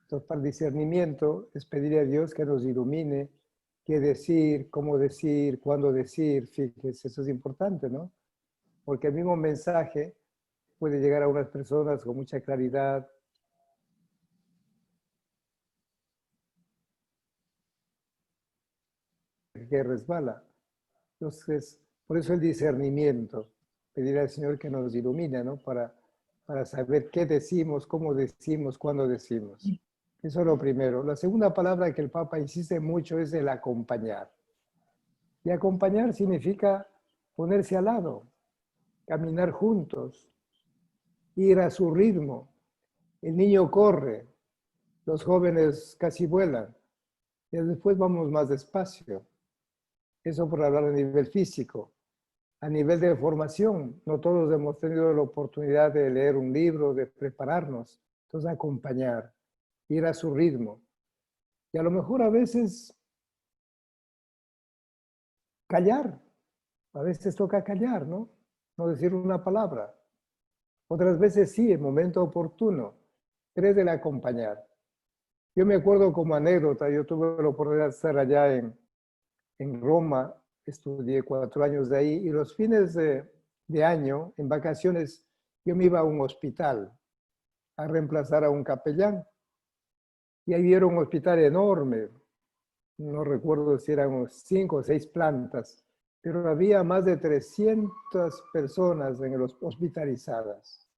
Entonces, para el discernimiento es pedir a Dios que nos ilumine qué decir, cómo decir, cuándo decir. Fíjese, eso es importante, ¿no? Porque el mismo mensaje puede llegar a unas personas con mucha claridad, que resbala. Entonces, por eso el discernimiento, pedir al Señor que nos ilumine, ¿no? Para saber qué decimos, cómo decimos, cuándo decimos. Eso es lo primero. La segunda palabra que el Papa insiste mucho es el acompañar. Y acompañar significa ponerse al lado, caminar juntos, ir a su ritmo. El niño corre, los jóvenes casi vuelan, y después vamos más despacio. Eso por hablar a nivel físico. A nivel de formación, no todos hemos tenido la oportunidad de leer un libro, de prepararnos. Entonces, acompañar, ir a su ritmo. Y a lo mejor a veces callar. A veces toca callar, ¿no? No decir una palabra. Otras veces sí, en momento oportuno. Pero es el acompañar. Yo me acuerdo como anécdota, yo tuve la oportunidad de estar allá en Roma, estudié 4 años de ahí, y los fines de año, en vacaciones, yo me iba a un hospital a reemplazar a un capellán. Y ahí era un hospital enorme, no recuerdo si eran 5 o 6 plantas, pero había más de 300 personas hospitalizadas.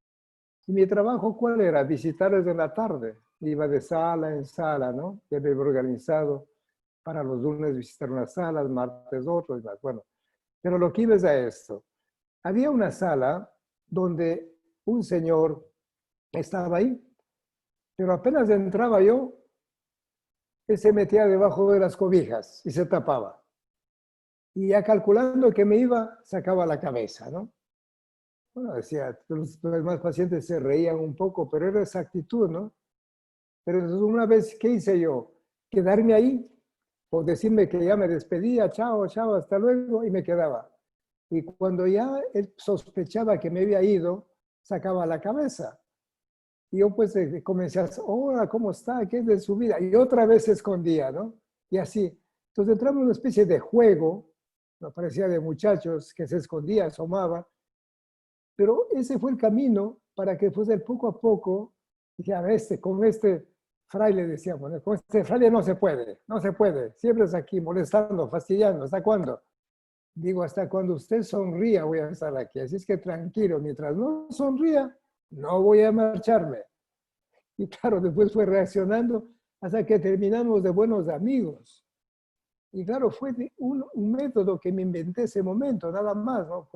Y mi trabajo, ¿cuál era? Visitarles en la tarde. Iba de sala en sala, ¿no? Ya me había organizado para los lunes visitar una sala, el martes otro y más. Bueno, pero lo que iba es a esto. Había una sala donde un señor estaba ahí, pero apenas entraba yo, él se metía debajo de las cobijas y se tapaba. Y ya calculando que me iba, sacaba la cabeza, ¿no? Bueno, decía, los demás pacientes se reían un poco, pero era esa actitud, ¿no? Pero entonces una vez, ¿qué hice yo? Quedarme ahí o decirme que ya me despedía, chao, chao, hasta luego, y me quedaba. Y cuando ya él sospechaba que me había ido, sacaba la cabeza. Y yo pues comencé a decir, hola, ¿cómo está? ¿Qué es de su vida? Y otra vez se escondía, ¿no? Y así. Entonces entramos en una especie de juego, me parecía de muchachos que se escondía, asomaba. Pero ese fue el camino para que fuese poco a poco, dije, a ver, con este fraile decíamos, ¿no? Con este fraile no se puede, no se puede. Siempre es aquí molestando, fastidiando. ¿Hasta cuándo? Digo, hasta cuando usted sonría voy a estar aquí. Así es que tranquilo, mientras no sonría, no voy a marcharme. Y claro, después fue reaccionando hasta que terminamos de buenos amigos. Y claro, fue un método que me inventé ese momento, nada más, ¿no?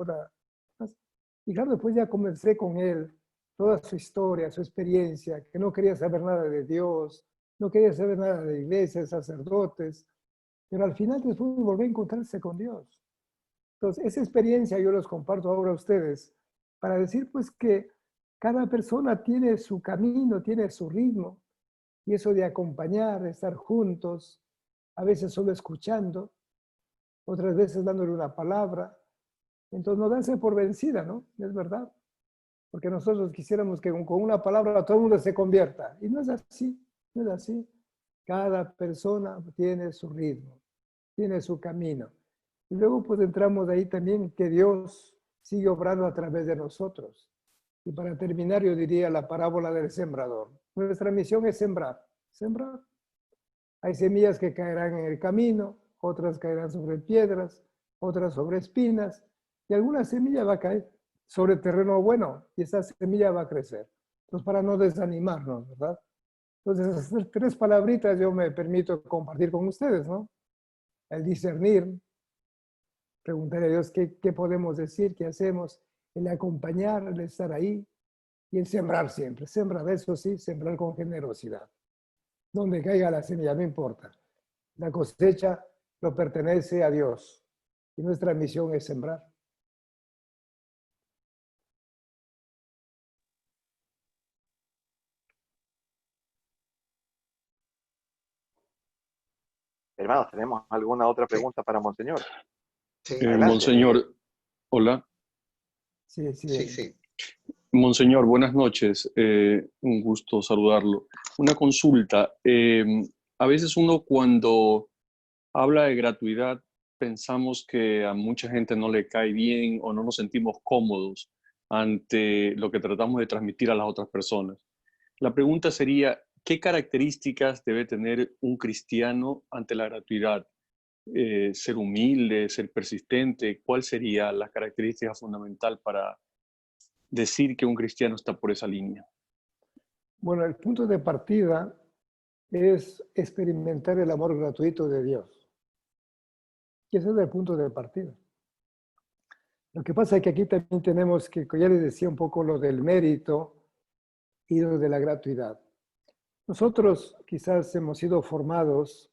Y claro, después ya comencé con él, toda su historia, su experiencia, que no quería saber nada de Dios, no quería saber nada de iglesias, sacerdotes, pero al final después volví a encontrarse con Dios. Entonces, esa experiencia yo los comparto ahora a ustedes para decir pues que cada persona tiene su camino, tiene su ritmo, y eso de acompañar, de estar juntos, a veces solo escuchando, otras veces dándole una palabra. Entonces no darse por vencida, ¿no? Es verdad. Porque nosotros quisiéramos que con una palabra todo el mundo se convierta. Y no es así, no es así. Cada persona tiene su ritmo, tiene su camino. Y luego pues entramos ahí también que Dios sigue obrando a través de nosotros. Y para terminar yo diría la parábola del sembrador. Nuestra misión es sembrar. Sembrar. Hay semillas que caerán en el camino, otras caerán sobre piedras, otras sobre espinas, y alguna semilla va a caer sobre terreno bueno, y esa semilla va a crecer. Entonces, para no desanimarnos, ¿verdad? Entonces, esas 3 palabritas yo me permito compartir con ustedes, ¿no? El discernir, preguntarle a Dios qué podemos decir, qué hacemos, el acompañar, el estar ahí, y el sembrar siempre. Sembrar, eso sí, sembrar con generosidad. Donde caiga la semilla, no importa. La cosecha lo pertenece a Dios. Y nuestra misión es sembrar. Hermanos, ¿tenemos alguna otra pregunta para Monseñor? Sí, Adelante. Monseñor, hola. Sí. sí. Monseñor, buenas noches. Un gusto saludarlo. Una consulta. A veces uno cuando habla de gratuidad pensamos que a mucha gente no le cae bien o no nos sentimos cómodos ante lo que tratamos de transmitir a las otras personas. La pregunta sería, ¿qué características debe tener un cristiano ante la gratuidad? Ser humilde, ser persistente. ¿Cuál sería la característica fundamental para decir que un cristiano está por esa línea? Bueno, el punto de partida es experimentar el amor gratuito de Dios. Y ese es el punto de partida. Lo que pasa es que aquí también tenemos que, ya les decía un poco lo del mérito y lo de la gratuidad. Nosotros quizás hemos sido formados,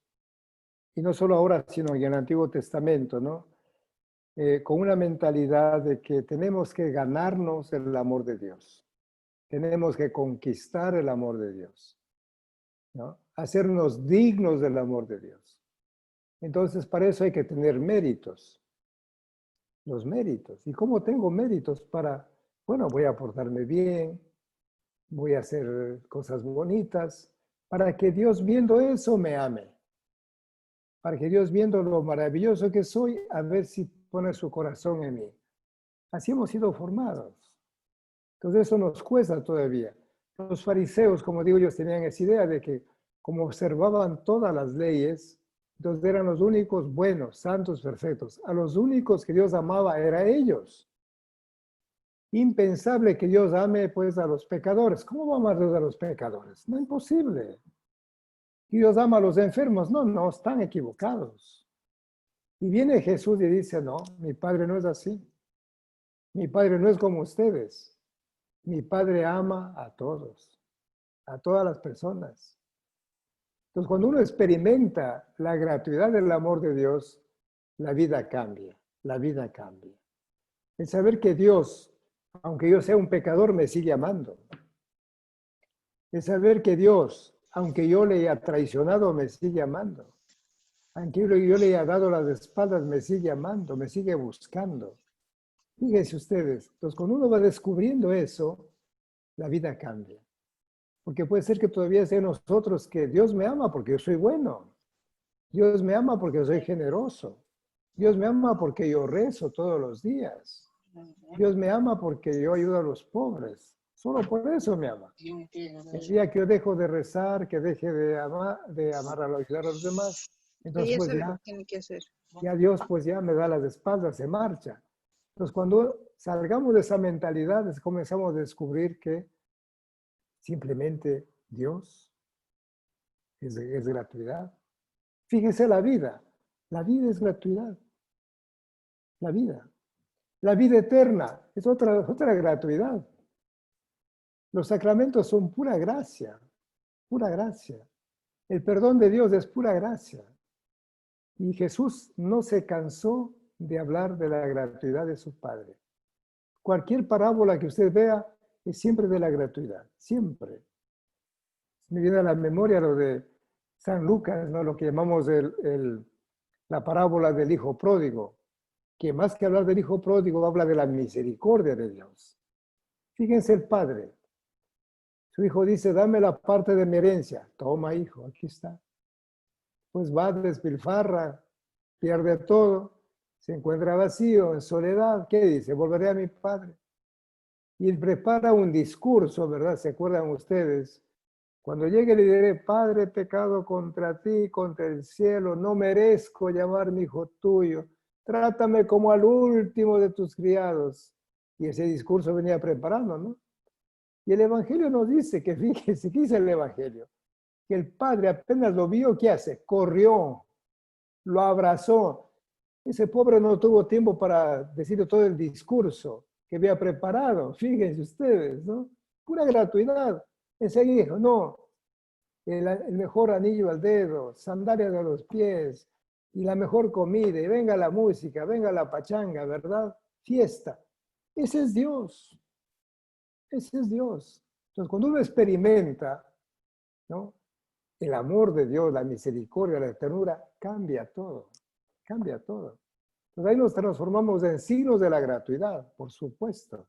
y no solo ahora, sino en el Antiguo Testamento, ¿no? Con una mentalidad de que tenemos que ganarnos el amor de Dios. Tenemos que conquistar el amor de Dios, ¿no? Hacernos dignos del amor de Dios. Entonces, para eso hay que tener méritos. Los méritos. ¿Y cómo tengo méritos para, bueno, voy a portarme bien, voy a hacer cosas bonitas, para que Dios viendo eso me ame? Para que Dios viendo lo maravilloso que soy, a ver si pone su corazón en mí. Así hemos sido formados. Entonces eso nos cuesta todavía. Los fariseos, como digo, ellos tenían esa idea de que como observaban todas las leyes, entonces eran los únicos buenos, santos, perfectos. A los únicos que Dios amaba era ellos. Impensable que Dios ame pues a los pecadores. ¿Cómo va a amar Dios a los pecadores? No, imposible. Dios ama a los enfermos. No, están equivocados. Y viene Jesús y dice, no, mi Padre no es así. Mi Padre no es como ustedes. Mi Padre ama a todos, a todas las personas. Entonces, cuando uno experimenta la gratuidad del amor de Dios, la vida cambia, la vida cambia. El saber que Dios, aunque yo sea un pecador, me sigue amando. El saber que Dios, aunque yo le haya traicionado, me sigue amando. Aunque yo le haya dado las espaldas, me sigue amando, me sigue buscando. Fíjense ustedes, entonces cuando uno va descubriendo eso, la vida cambia. Porque puede ser que todavía sea nosotros que Dios me ama porque yo soy bueno. Dios me ama porque soy generoso. Dios me ama porque yo rezo todos los días. Dios me ama porque yo ayudo a los pobres. Solo por eso me ama. El día que yo dejo de rezar, que deje de amar ayudar a los demás, entonces pues ya, tiene que hacer. ya Dios pues ya me da las espaldas, se marcha. Entonces cuando salgamos de esa mentalidad, comenzamos a descubrir que simplemente Dios es gratuidad. Fíjese la vida es gratuidad. La vida eterna es otra gratuidad. Los sacramentos son pura gracia, pura gracia. El perdón de Dios es pura gracia. Y Jesús no se cansó de hablar de la gratuidad de su Padre. Cualquier parábola que usted vea es siempre de la gratuidad, siempre. Me viene a la memoria lo de San Lucas, ¿no? Lo que llamamos la parábola del hijo pródigo, que más que hablar del hijo pródigo habla de la misericordia de Dios. Fíjense el padre. Su hijo dice, dame la parte de mi herencia. Toma, hijo, aquí está. Pues va, despilfarra, pierde todo, se encuentra vacío, en soledad. ¿Qué dice? Volveré a mi padre. Y él prepara un discurso, ¿verdad? ¿Se acuerdan ustedes? Cuando llegue le diré, Padre, he pecado contra ti, contra el cielo, no merezco llamarme hijo tuyo, trátame como al último de tus criados. Y ese discurso venía preparando, ¿no? Y el Evangelio nos dice que, fíjense, ¿qué dice el Evangelio? Que el Padre apenas lo vio, ¿qué hace? Corrió, lo abrazó. Ese pobre no tuvo tiempo para decir todo el discurso que había preparado, fíjense ustedes, ¿no? Pura gratuidad. Enseguida dijo, no, el mejor anillo al dedo, sandalias a los pies, y la mejor comida, y venga la música, venga la pachanga, ¿verdad? Fiesta. Ese es Dios. Ese es Dios. Entonces, cuando uno experimenta, ¿no?, el amor de Dios, la misericordia, la ternura, cambia todo. Cambia todo. Entonces, ahí nos transformamos en signos de la gratuidad, por supuesto.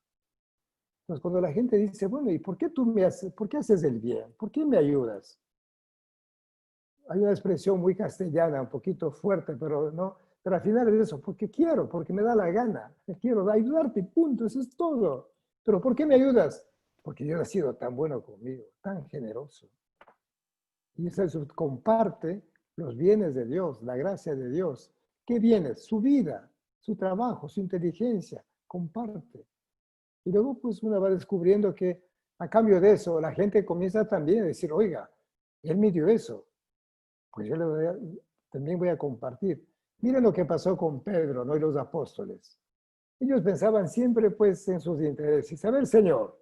Entonces, cuando la gente dice, bueno, ¿y por qué por qué haces el bien? ¿Por qué me ayudas? Hay una expresión muy castellana, un poquito fuerte, pero no. Pero al final es eso, porque quiero, porque me da la gana. Quiero ayudarte, punto, eso es todo. Pero ¿por qué me ayudas? Porque Dios ha sido tan bueno conmigo, tan generoso. Y eso comparte los bienes de Dios, la gracia de Dios. ¿Qué bienes? Su vida, su trabajo, su inteligencia, comparte. Y luego pues uno va descubriendo que a cambio de eso la gente comienza también a decir, oiga, él me dio eso, pues yo también voy a compartir. Miren lo que pasó con Pedro, ¿no?, y los apóstoles. Ellos pensaban siempre pues en sus intereses. A ver, Señor,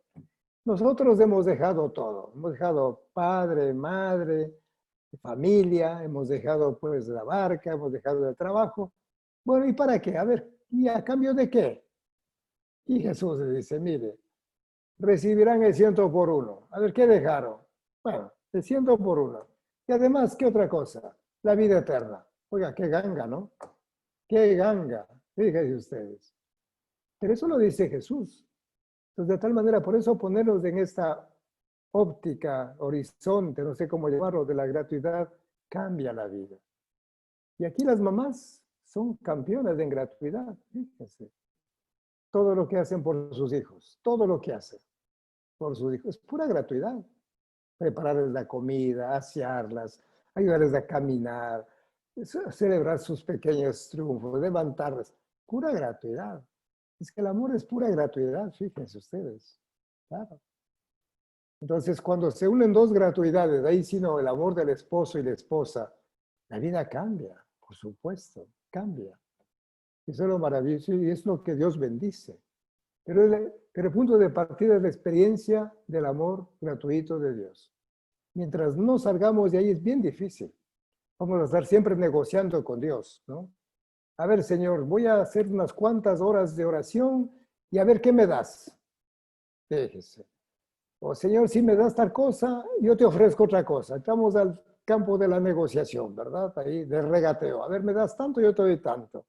nosotros hemos dejado todo. Hemos dejado padre, madre, familia, hemos dejado pues la barca, hemos dejado el trabajo. Bueno, ¿y para qué? A ver, ¿y a cambio de qué? Y Jesús le dice, mire, recibirán el 100 por uno. A ver, ¿qué dejaron? Bueno, el 100 por uno. Y además, ¿qué otra cosa? La vida eterna. Oiga, qué ganga, ¿no? Qué ganga. Fíjense ustedes. Pero eso lo dice Jesús. Entonces, de tal manera, por eso ponernos en esta óptica, horizonte, no sé cómo llamarlo, de la gratuidad, cambia la vida. Y aquí las mamás son campeonas en gratuidad, fíjense. Todo lo que hacen por sus hijos, todo lo que hacen por sus hijos, es pura gratuidad. Prepararles la comida, asearlas, ayudarles a caminar, celebrar sus pequeños triunfos, levantarlas, pura gratuidad. Es que el amor es pura gratuidad, fíjense ustedes. Claro. Entonces, cuando se unen dos gratuidades, ahí sino el amor del esposo y la esposa, la vida cambia, por supuesto, cambia. Eso es lo maravilloso y es lo que Dios bendice. Pero el punto de partida es la experiencia del amor gratuito de Dios. Mientras no salgamos de ahí es bien difícil. Vamos a estar siempre negociando con Dios, ¿no? A ver, Señor, voy a hacer unas cuantas horas de oración y a ver qué me das. Déjese. O Señor, si me das tal cosa, yo te ofrezco otra cosa. Estamos al campo de la negociación, ¿verdad? Ahí, de regateo. A ver, me das tanto, yo te doy tanto.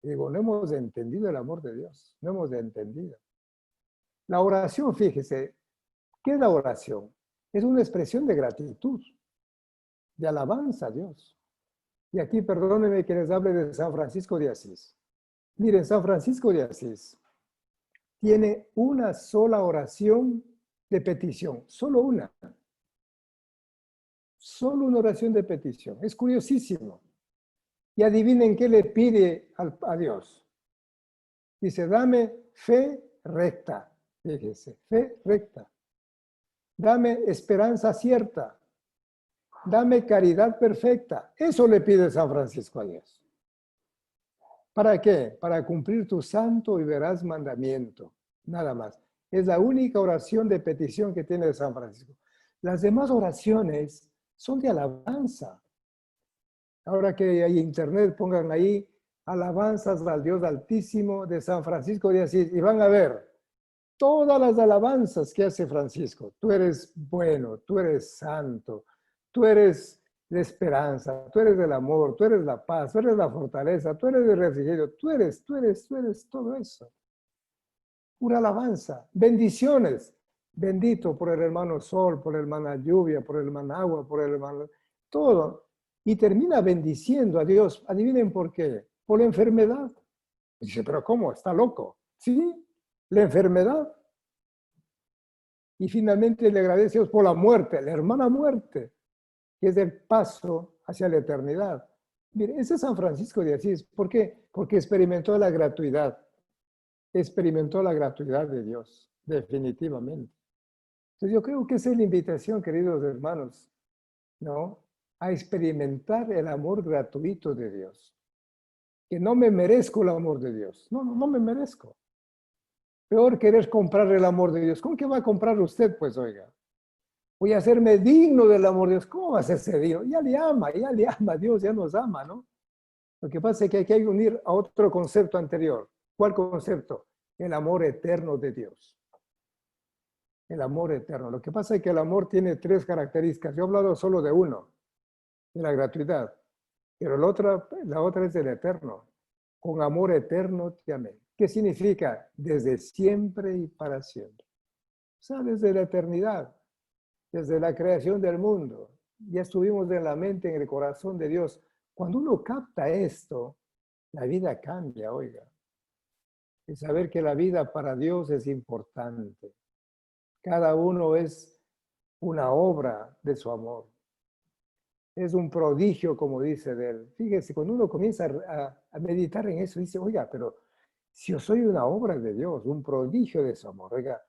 Y digo, no hemos entendido el amor de Dios. No hemos entendido. La oración, fíjese, ¿qué es la oración? Es una expresión de gratitud, de alabanza a Dios. Y aquí, perdónenme que les hable de San Francisco de Asís. Miren, San Francisco de Asís tiene una sola oración de petición, solo una. Solo una oración de petición. Es curiosísimo. Y adivinen qué le pide a Dios. Dice, dame fe recta. Fíjese, fe recta. Dame esperanza cierta. Dame caridad perfecta. Eso le pide San Francisco a Dios. ¿Para qué? Para cumplir tu santo y veraz mandamiento. Nada más. Es la única oración de petición que tiene San Francisco. Las demás oraciones son de alabanza. Ahora que hay internet, pongan ahí alabanzas al Dios Altísimo de San Francisco de Asís y van a ver todas las alabanzas que hace Francisco. Tú eres bueno, tú eres santo, tú eres de esperanza, tú eres del amor, tú eres la paz, tú eres la fortaleza, tú eres el refrigerio, tú eres todo eso. Pura alabanza, bendiciones. Bendito por el hermano sol, por el hermana lluvia, por el hermano agua, por el hermano... Todo. Y termina bendiciendo a Dios. Adivinen por qué. Por la enfermedad. Dice, pero ¿cómo? ¿Está loco? Sí, la enfermedad. Y finalmente le agradece a Dios por la muerte, la hermana muerte, que es el paso hacia la eternidad. Mire, ese es San Francisco de Asís. ¿Por qué? Porque experimentó la gratuidad. Experimentó la gratuidad de Dios, definitivamente. Entonces yo creo que esa es la invitación, queridos hermanos, ¿no? A experimentar el amor gratuito de Dios. Que no me merezco el amor de Dios. No, no me merezco. Peor querer comprar el amor de Dios. ¿Cómo que va a comprar usted, pues, oiga? Voy a hacerme digno del amor de Dios. ¿Cómo va a hacerse digno? Ya le ama, Dios ya nos ama, ¿no? Lo que pasa es que hay que unir a otro concepto anterior. ¿Cuál concepto? El amor eterno de Dios. El amor eterno. Lo que pasa es que el amor tiene tres características. Yo he hablado solo de uno, de la gratuidad. Pero la otra es el eterno. Con amor eterno te amé. ¿Qué significa? Desde siempre y para siempre. O sea, desde la eternidad, desde la creación del mundo. Ya estuvimos en la mente, en el corazón de Dios. Cuando uno capta esto, la vida cambia, oiga. Y saber que la vida para Dios es importante. Cada uno es una obra de su amor. Es un prodigio, como dice de él. Fíjese, cuando uno comienza a meditar en eso, dice, oiga, pero si yo soy una obra de Dios, un prodigio de su amor, oiga,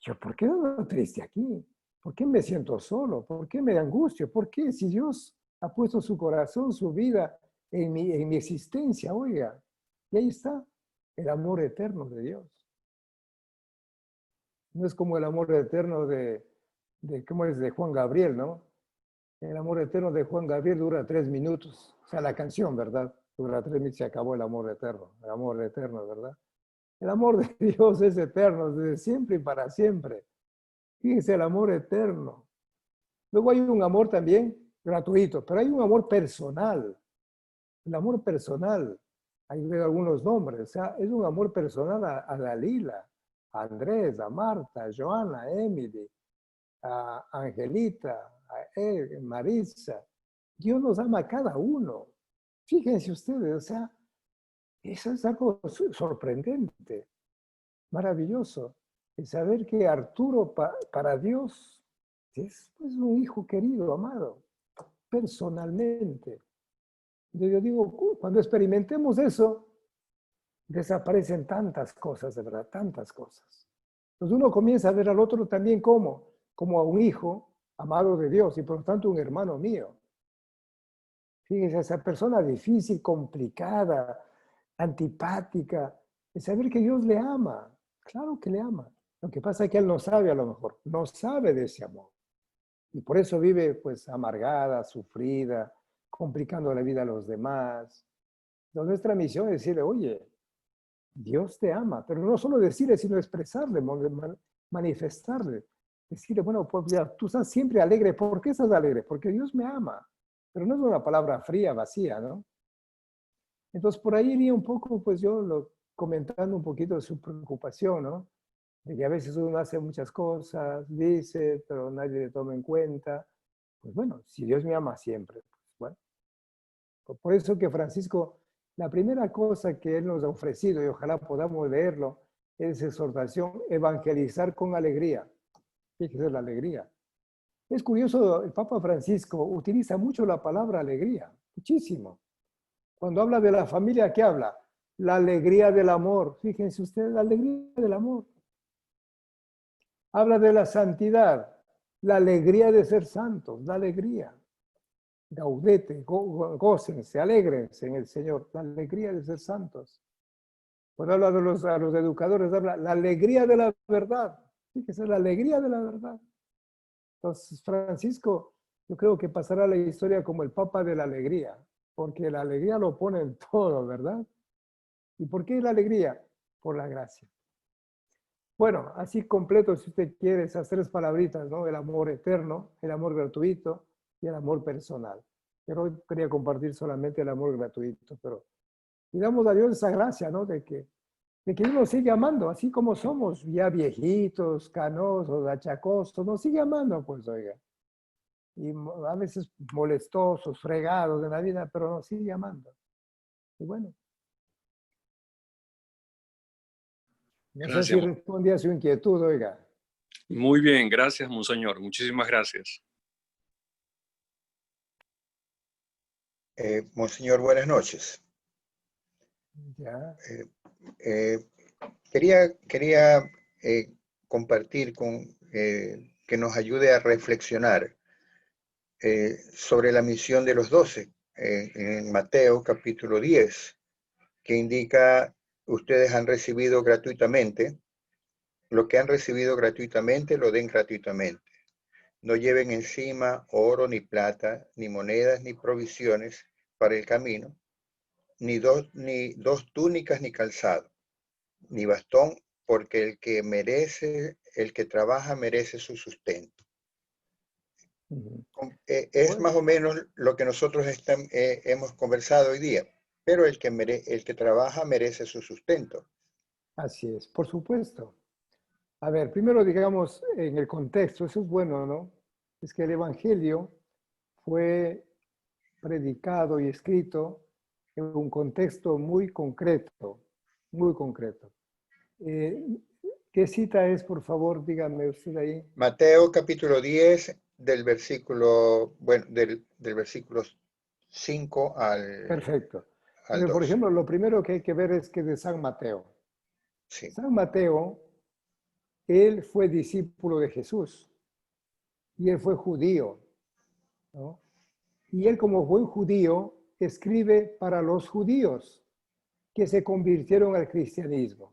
¿yo por qué ando triste aquí? ¿Por qué me siento solo? ¿Por qué me angustio? ¿Por qué si Dios ha puesto su corazón, su vida en mi existencia, oiga? Y ahí está el amor eterno de Dios. No es como el amor eterno ¿cómo es? De Juan Gabriel, ¿no? El amor eterno de Juan Gabriel dura 3 minutos. O sea, la canción, ¿verdad? Dura 3 minutos y se acabó el amor eterno. El amor eterno, ¿verdad? El amor de Dios es eterno, desde siempre y para siempre. Fíjese, el amor eterno. Luego hay un amor también gratuito, pero hay un amor personal. El amor personal. Ahí veo algunos nombres. O sea, es un amor personal a Dalila, a Andrés, a Marta, a Joana, a Emily, a Angelita, a Marisa. Dios nos ama a cada uno. Fíjense ustedes, o sea, eso es algo sorprendente, maravilloso. El saber que Arturo para Dios es pues, un hijo querido, amado, personalmente. Yo digo, cuando experimentemos eso, desaparecen tantas cosas, de verdad, tantas cosas. Entonces uno comienza a ver al otro también como a un hijo amado de Dios y por lo tanto un hermano mío. Fíjese, esa persona difícil, complicada, antipática, es saber que Dios le ama. Claro que le ama. Lo que pasa es que él no sabe a lo mejor, no sabe de ese amor. Y por eso vive pues amargada, sufrida, complicando la vida a los demás. Entonces nuestra misión es decirle, oye, Dios te ama, pero no solo decirle, sino expresarle, manifestarle. Decirle, bueno, pues ya, tú estás siempre alegre. ¿Por qué estás alegre? Porque Dios me ama. Pero no es una palabra fría, vacía, ¿no? Entonces, por ahí iría un poco, pues yo comentando un poquito de su preocupación, ¿no? De que a veces uno hace muchas cosas, dice, pero nadie le toma en cuenta. Pues bueno, si Dios me ama siempre, pues bueno. Por eso que Francisco, la primera cosa que él nos ha ofrecido, y ojalá podamos leerlo, es exhortación, evangelizar con alegría. Fíjese la alegría. Es curioso, el Papa Francisco utiliza mucho la palabra alegría, muchísimo. Cuando habla de la familia, ¿qué habla? La alegría del amor. Fíjense ustedes, la alegría del amor. Habla de la santidad, la alegría de ser santos, la alegría. Gaudete, gócense, alégrense en el Señor, la alegría de ser santos. Cuando habla de a los educadores, habla la alegría de la verdad. Fíjense, la alegría de la verdad. Entonces, Francisco, yo creo que pasará a la historia como el Papa de la alegría, porque la alegría lo pone en todo, ¿verdad? ¿Y por qué la alegría? Por la gracia. Bueno, así completo, si usted quiere, esas 3 palabritas, ¿no? El amor eterno, el amor gratuito y el amor personal. Pero hoy quería compartir solamente el amor gratuito, pero pidamos a Dios esa gracia, ¿no? De que uno sigue amando, así como somos, ya viejitos, canosos, achacosos, nos sigue amando, pues, oiga. Y a veces molestosos, fregados en la vida, pero nos sigue amando. Y bueno. No sé si Gracias. respondí a su inquietud, oiga. Muy bien, gracias, monseñor. Muchísimas gracias. Monseñor, buenas noches. Ya. Quería compartir que nos ayude a reflexionar sobre la misión de los 12 en Mateo capítulo 10, que indica: ustedes han recibido gratuitamente, lo que han recibido gratuitamente lo den gratuitamente. No lleven encima oro, ni plata, ni monedas, ni provisiones para el camino, ni dos túnicas, ni calzado, ni bastón, porque el que trabaja merece su sustento. Es más o menos lo que nosotros hemos conversado hoy día, pero el que trabaja merece su sustento. Así es, por supuesto. A ver, primero digamos en el contexto, eso es bueno, ¿no? Es que el Evangelio fue predicado y escrito en un contexto muy concreto, muy concreto. ¿Qué cita es, por favor? Dígame usted ahí. Mateo capítulo 10, del versículo, bueno, del versículo 5 Perfecto. al Por 12. ejemplo, lo primero que hay que ver es que de San Mateo. Sí. San Mateo, él fue discípulo de Jesús y él fue judío, ¿no? Y él, como buen judío, escribe para los judíos que se convirtieron al cristianismo.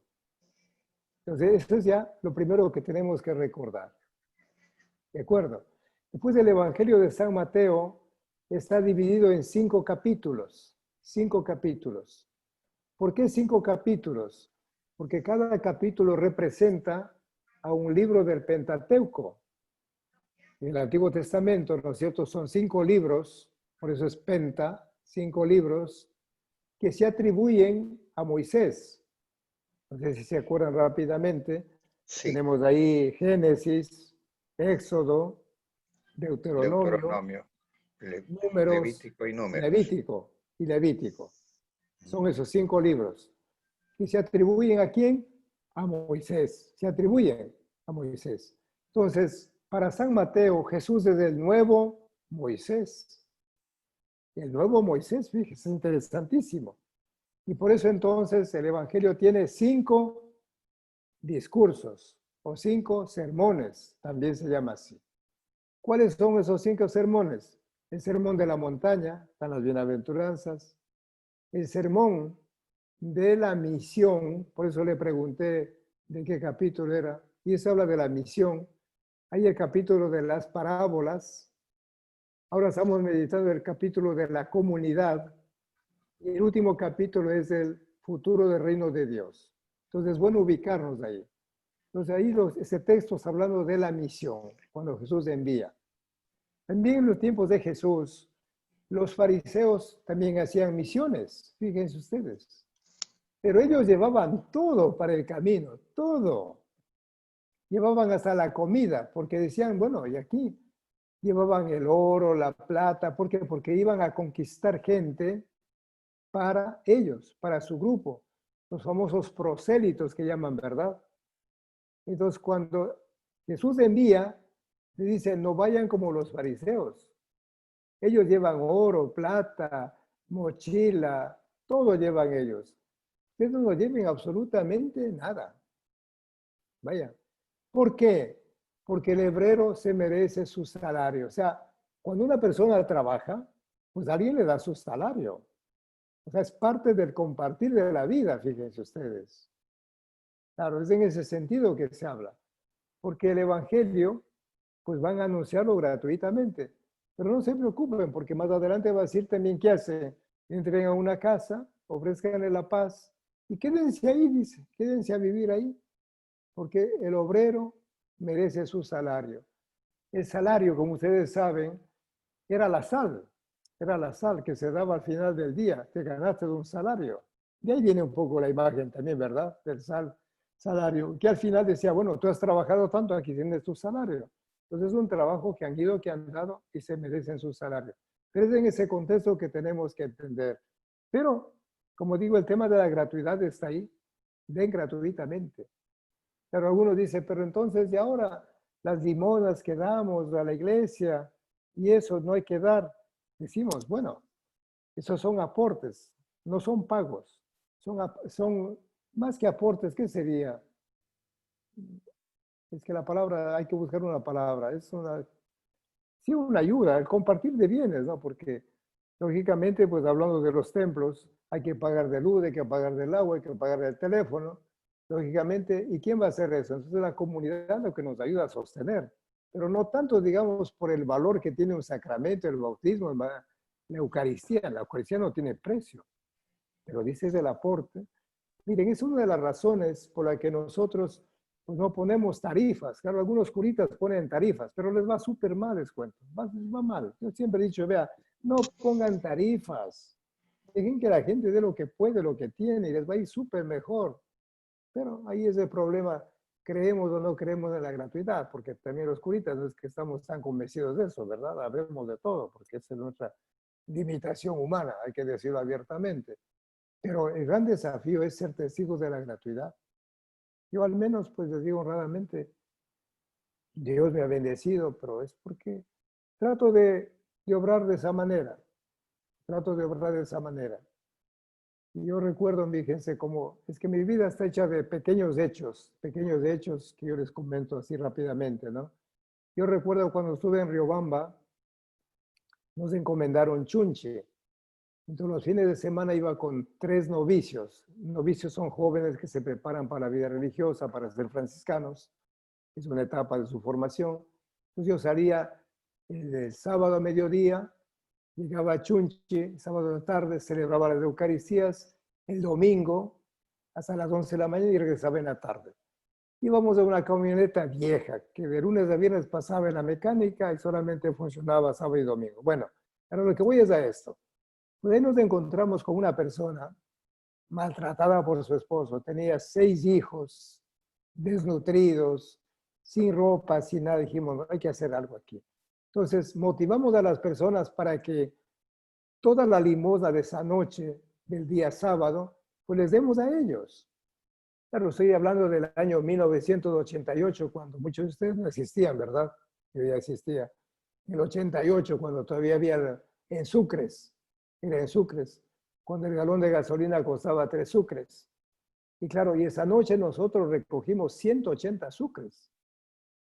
Entonces, eso es ya lo primero que tenemos que recordar. ¿De acuerdo? Después del Evangelio de San Mateo está dividido en 5 capítulos. 5 capítulos. ¿Por qué 5 capítulos? Porque cada capítulo representa a un libro del Pentateuco. En el Antiguo Testamento, ¿no es cierto? Son 5 libros, por eso es Penta, 5 libros que se atribuyen a Moisés. No sé si se acuerdan rápidamente. Sí. Tenemos ahí Génesis, Éxodo, Deuteronomio, Números, Levítico y Números. Levítico. Son esos 5 libros. ¿Y se atribuyen a quién? A Moisés. Se atribuyen a Moisés. Entonces, para San Mateo, Jesús es el nuevo Moisés. El nuevo Moisés, fíjese, es interesantísimo. Y por eso entonces el Evangelio tiene 5 discursos o 5 sermones, también se llama así. ¿Cuáles son esos 5 sermones? El sermón de la montaña, están las bienaventuranzas, el sermón de la misión, por eso le pregunté de qué capítulo era, y eso habla de la misión. Hay el capítulo de las parábolas, ahora estamos meditando el capítulo de la comunidad, y el último capítulo es el futuro del reino de Dios. Entonces es bueno ubicarnos ahí. Entonces ahí ese texto está hablando de la misión, cuando Jesús envía. También en los tiempos de Jesús, los fariseos también hacían misiones, fíjense ustedes. Pero ellos llevaban todo para el camino, todo. Llevaban hasta la comida, porque decían, bueno, y aquí llevaban el oro, la plata, ¿por qué? Porque iban a conquistar gente para ellos, para su grupo, los famosos prosélitos que llaman, ¿verdad? Entonces, cuando Jesús envía, le dice, no vayan como los fariseos. Ellos llevan oro, plata, mochila, todo llevan ellos. Ustedes no lleven absolutamente nada. Vaya. ¿Por qué? Porque el hebrero se merece su salario. O sea, cuando una persona trabaja, pues alguien le da su salario. O sea, es parte del compartir de la vida, fíjense ustedes. Claro, es en ese sentido que se habla. Porque el Evangelio, pues van a anunciarlo gratuitamente. Pero no se preocupen, porque más adelante va a decir también qué hace. Entren a una casa, ofrezcanle la paz y quédense ahí, dice, quédense a vivir ahí. Porque el obrero merece su salario. El salario, como ustedes saben, era la sal que se daba al final del día, te ganaste de un salario. De ahí viene un poco la imagen también, ¿verdad? Del salario, que al final decía, bueno, tú has trabajado tanto, aquí tienes tu salario. Entonces es un trabajo que han ido, que han dado y se merecen su salario. Pero es en ese contexto que tenemos que entender. Pero, como digo, el tema de la gratuidad está ahí, den gratuitamente. Pero algunos dicen, pero entonces, ¿y ahora las limonas que damos a la iglesia y eso no hay que dar. Decimos, bueno, esos son aportes, no son pagos. Son más que aportes, ¿qué sería? Es que la palabra, hay que buscar una palabra, es una, sí, una ayuda, el compartir de bienes, ¿no? Porque lógicamente, pues hablando de los templos, hay que pagar de luz, hay que pagar del agua, hay que pagar del teléfono, lógicamente, ¿y quién va a hacer eso? Entonces la comunidad lo que nos ayuda a sostener, pero no tanto, digamos, por el valor que tiene un sacramento, el bautismo, la Eucaristía no tiene precio, pero dices el aporte. Miren, es una de las razones por la que nosotros pues, no ponemos tarifas. Claro, algunos curitas ponen tarifas, pero les va súper mal, les cuento. Les va mal. Yo siempre he dicho, vea, no pongan tarifas. Dejen que la gente dé lo que puede, lo que tiene, y les va a ir súper mejor. Pero ahí es el problema. Creemos o no creemos en la gratuidad, porque también los curitas no es que estamos tan convencidos de eso, ¿verdad? Hablemos de todo, porque esa es nuestra limitación humana, hay que decirlo abiertamente. Pero el gran desafío es ser testigos de la gratuidad. Yo al menos, pues les digo honradamente, Dios me ha bendecido, pero es porque trato de obrar de esa manera. Trato de obrar de esa manera. Y yo recuerdo, fíjense, como es que mi vida está hecha de pequeños hechos que yo les comento así rápidamente, ¿no? Yo recuerdo cuando estuve en Riobamba, nos encomendaron chunche. Entonces los fines de semana iba con 3 novicios. Novicios son jóvenes que se preparan para la vida religiosa, para ser franciscanos. Es una etapa de su formación. Entonces yo salía el sábado a mediodía, llegaba a Chunche, sábado a la tarde, celebraba las Eucaristías, el domingo hasta las 11 de la mañana y regresaba en la tarde. Íbamos a una camioneta vieja que de lunes a viernes pasaba en la mecánica y solamente funcionaba sábado y domingo. Bueno, pero lo que voy es a esto. Pues ahí nos encontramos con una persona maltratada por su esposo. Tenía 6 hijos, desnutridos, sin ropa, sin nada. Dijimos, hay que hacer algo aquí. Entonces, motivamos a las personas para que toda la limosna de esa noche, del día sábado, pues les demos a ellos. Claro, estoy hablando del año 1988, cuando muchos de ustedes no existían, ¿verdad? Yo ya existía. En el 88, cuando todavía había en Sucres, era en Sucres, cuando el galón de gasolina costaba 3 sucres. Y claro, y esa noche nosotros recogimos 180 sucres.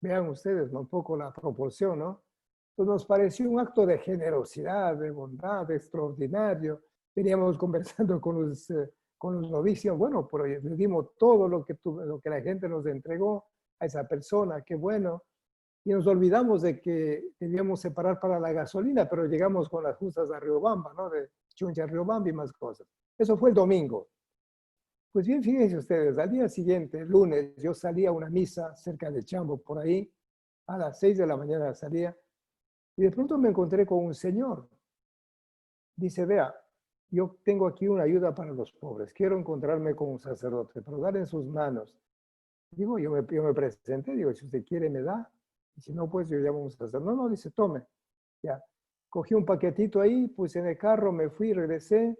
Vean ustedes, ¿no? Un poco la proporción, ¿no? Entonces nos pareció un acto de generosidad, de bondad, extraordinario. Veníamos conversando con los novicios, bueno, pero le dimos todo lo que la gente nos entregó a esa persona, qué bueno. Y nos olvidamos de que debíamos separar para la gasolina, pero llegamos con las justas a Riobamba, ¿no? De Chunche a Riobamba y más cosas. Eso fue el domingo. Pues bien, fíjense ustedes, al día siguiente, el lunes, yo salía a una misa cerca de Chambo, por ahí, a las 6 de la mañana salía, y de pronto me encontré con un señor. Dice, vea, yo tengo aquí una ayuda para los pobres, quiero encontrarme con un sacerdote, pero dar en sus manos. Digo, yo me presenté, digo, si usted quiere me da, y si no, pues yo llamo a un sacerdote. No, no, dice, tome. Ya, cogí un paquetito ahí, puse en el carro, me fui, regresé.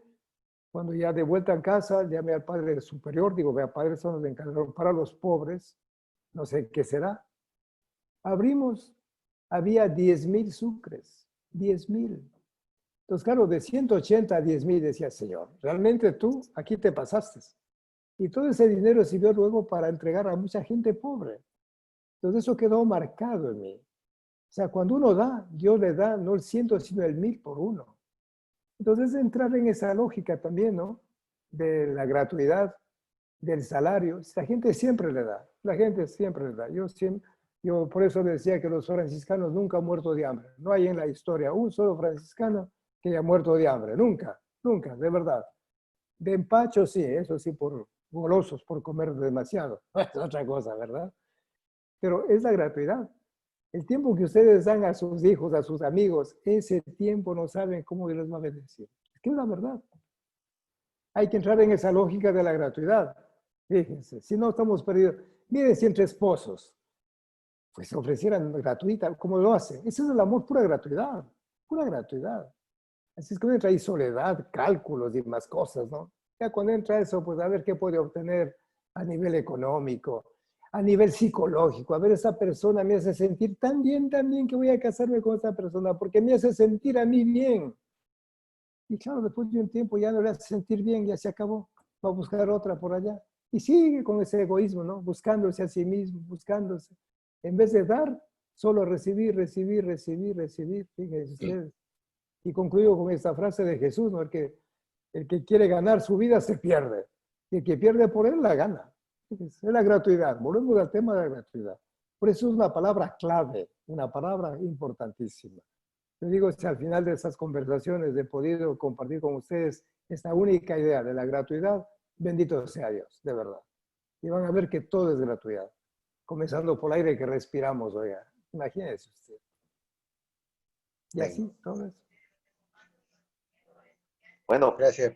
Cuando ya de vuelta en casa, llamé al padre superior, digo, vea, padre, son los encargados para los pobres, no sé qué será. Abrimos, había 10,000 sucres, 10,000. Entonces, claro, de 180 a 10,000 decía, Señor, realmente tú aquí te pasaste. Y todo ese dinero sirvió luego para entregar a mucha gente pobre. Entonces eso quedó marcado en mí. O sea, cuando uno da, Dios le da no el 100, sino el 1000 por uno. Entonces entrar en esa lógica también, ¿no? De la gratuidad, del salario. La gente siempre le da. La gente siempre le da. Yo por eso decía que los franciscanos nunca han muerto de hambre. No hay en la historia un solo franciscano que haya muerto de hambre. Nunca, nunca, de verdad. De empacho sí, eso sí, por golosos, por comer demasiado. Es otra cosa, ¿verdad? Pero es la gratuidad. El tiempo que ustedes dan a sus hijos, a sus amigos, ese tiempo no saben cómo les va a bendecir. Es que es la verdad. Hay que entrar en esa lógica de la gratuidad. Fíjense, si no estamos perdidos. Miren, si entre esposos, pues ofrecieran gratuita, ¿cómo lo hacen? Ese es el amor, pura gratuidad, pura gratuidad. Así es que cuando entra ahí soledad, cálculos y más cosas, ¿no? Ya cuando entra eso, pues a ver qué puede obtener a nivel económico. a nivel psicológico. A ver, esa persona me hace sentir tan bien que voy a casarme con esa persona porque me hace sentir a mí bien. Y claro, después de un tiempo ya no le hace sentir bien, ya se acabó. Va a buscar otra por allá. Y sigue con ese egoísmo, ¿no? Buscándose a sí mismo, buscándose. En vez de dar, solo recibir, recibir, recibir, recibir. Fíjense ustedes. Y concluyo con esta frase de Jesús, ¿no? El que quiere ganar su vida se pierde. Y el que pierde por él la gana. Es la gratuidad. Volvemos al tema de la gratuidad. Por eso es una palabra clave, una palabra importantísima. Les digo, si al final de esas conversaciones he podido compartir con ustedes esta única idea de la gratuidad, bendito sea Dios, de verdad. Y van a ver que todo es gratuidad. Comenzando por el aire que respiramos, oiga. Imagínense usted. Y así, todo eso. Bueno, Gracias.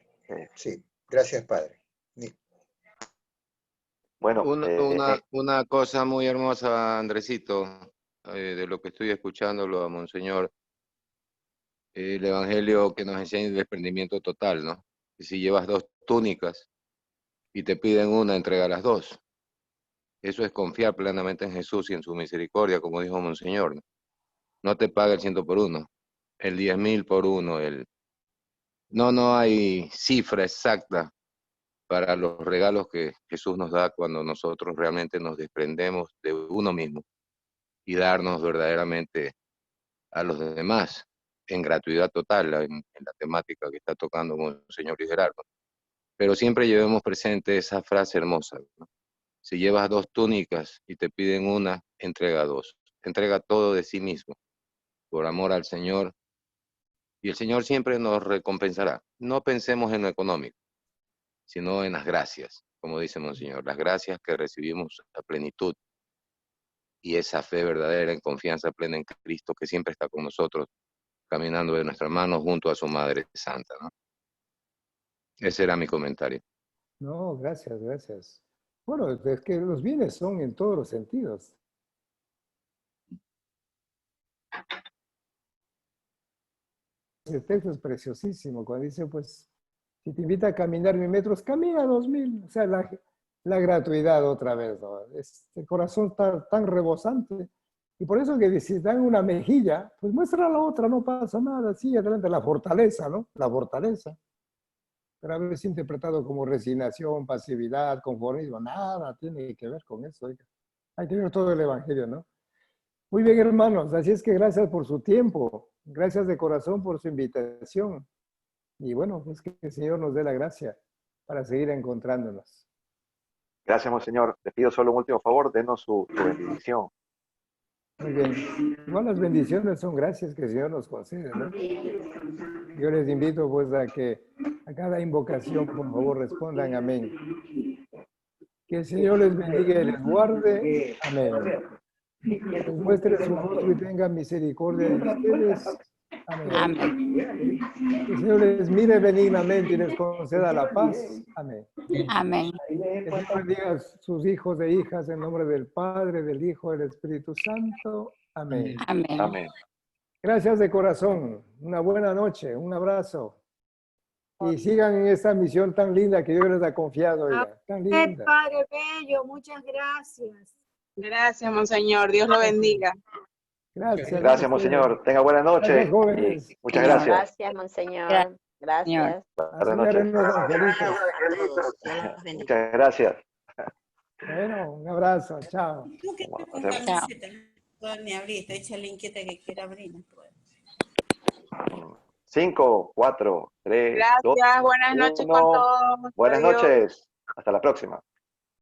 Sí, gracias, Padre. bueno, Una cosa muy hermosa, Andresito, de lo que estoy escuchándolo a Monseñor, el Evangelio que nos enseña el desprendimiento total, ¿no? Y si llevas 2 túnicas y te piden una, entrega las 2. Eso es confiar plenamente en Jesús y en su misericordia, como dijo Monseñor, ¿no? No te paga el 100 por 1, el 10.000 por 1, no hay cifra exacta para los regalos que Jesús nos da cuando nosotros realmente nos desprendemos de uno mismo y darnos verdaderamente a los demás en gratuidad total, en la temática que está tocando Monseñor Luis Gerardo. Pero siempre llevemos presente esa frase hermosa, ¿no? Si llevas 2 túnicas y te piden una, entrega 2. Entrega todo de sí mismo, por amor al Señor, y el Señor siempre nos recompensará. No pensemos en lo económico, sino en las gracias, como dice Monseñor, las gracias que recibimos a plenitud y esa fe verdadera en confianza plena en Cristo que siempre está con nosotros, caminando de nuestras manos junto a su Madre Santa, ¿no? Ese era mi comentario. No, gracias, gracias. Bueno, es que los bienes son en todos los sentidos. El texto es preciosísimo cuando dice, pues, si te invita a caminar 1000 metros, camina 2000. O sea, la gratuidad otra vez, ¿no? El corazón está tan rebosante. Y por eso que si dan una mejilla, pues muestra la otra, no pasa nada. Sí, adelante, la fortaleza, ¿no? La fortaleza. Pero a veces interpretado como resignación, pasividad, conformismo, nada tiene que ver con eso. Oiga. Hay que ver todo el Evangelio, ¿no? Muy bien, hermanos. Así es que gracias por su tiempo. Gracias de corazón por su invitación. Y bueno, pues que el Señor nos dé la gracia para seguir encontrándonos. gracias, Monseñor. Les pido solo un último favor, denos su bendición. Muy bien. Igual las bendiciones son gracias que el Señor nos concede, ¿no? Yo les invito pues a que a cada invocación, por favor, respondan amén. Que el Señor les bendiga y les guarde. Amén. Les muestre su rostro y tenga misericordia de ustedes. Amén. Amén. Que el Señor les mire benignamente y les conceda la paz. Amén. Amén. Que el Señor bendiga a sus hijos e hijas en nombre del Padre, del Hijo y del Espíritu Santo. Amén. Amén. Amén. Gracias de corazón. Una buena noche. Un abrazo. Y sigan en esta misión tan linda que Dios les ha confiado. Oiga. Tan linda. Padre Bello, muchas gracias. Gracias, Monseñor. Dios lo bendiga. Gracias. Gracias, Monseñor. Tenga buena noche. Gracias, jóvenes. Y muchas gracias. Gracias, Monseñor. Gracias. Buenas noches. Muchas gracias. Bueno, un abrazo. Chao. Chao. Ni abriste, échale inquieta que quiera abrir. 5, 4, 3, 2, Gracias. Buenas noches con 1. todos. Buenas Adiós. noches. Hasta la próxima.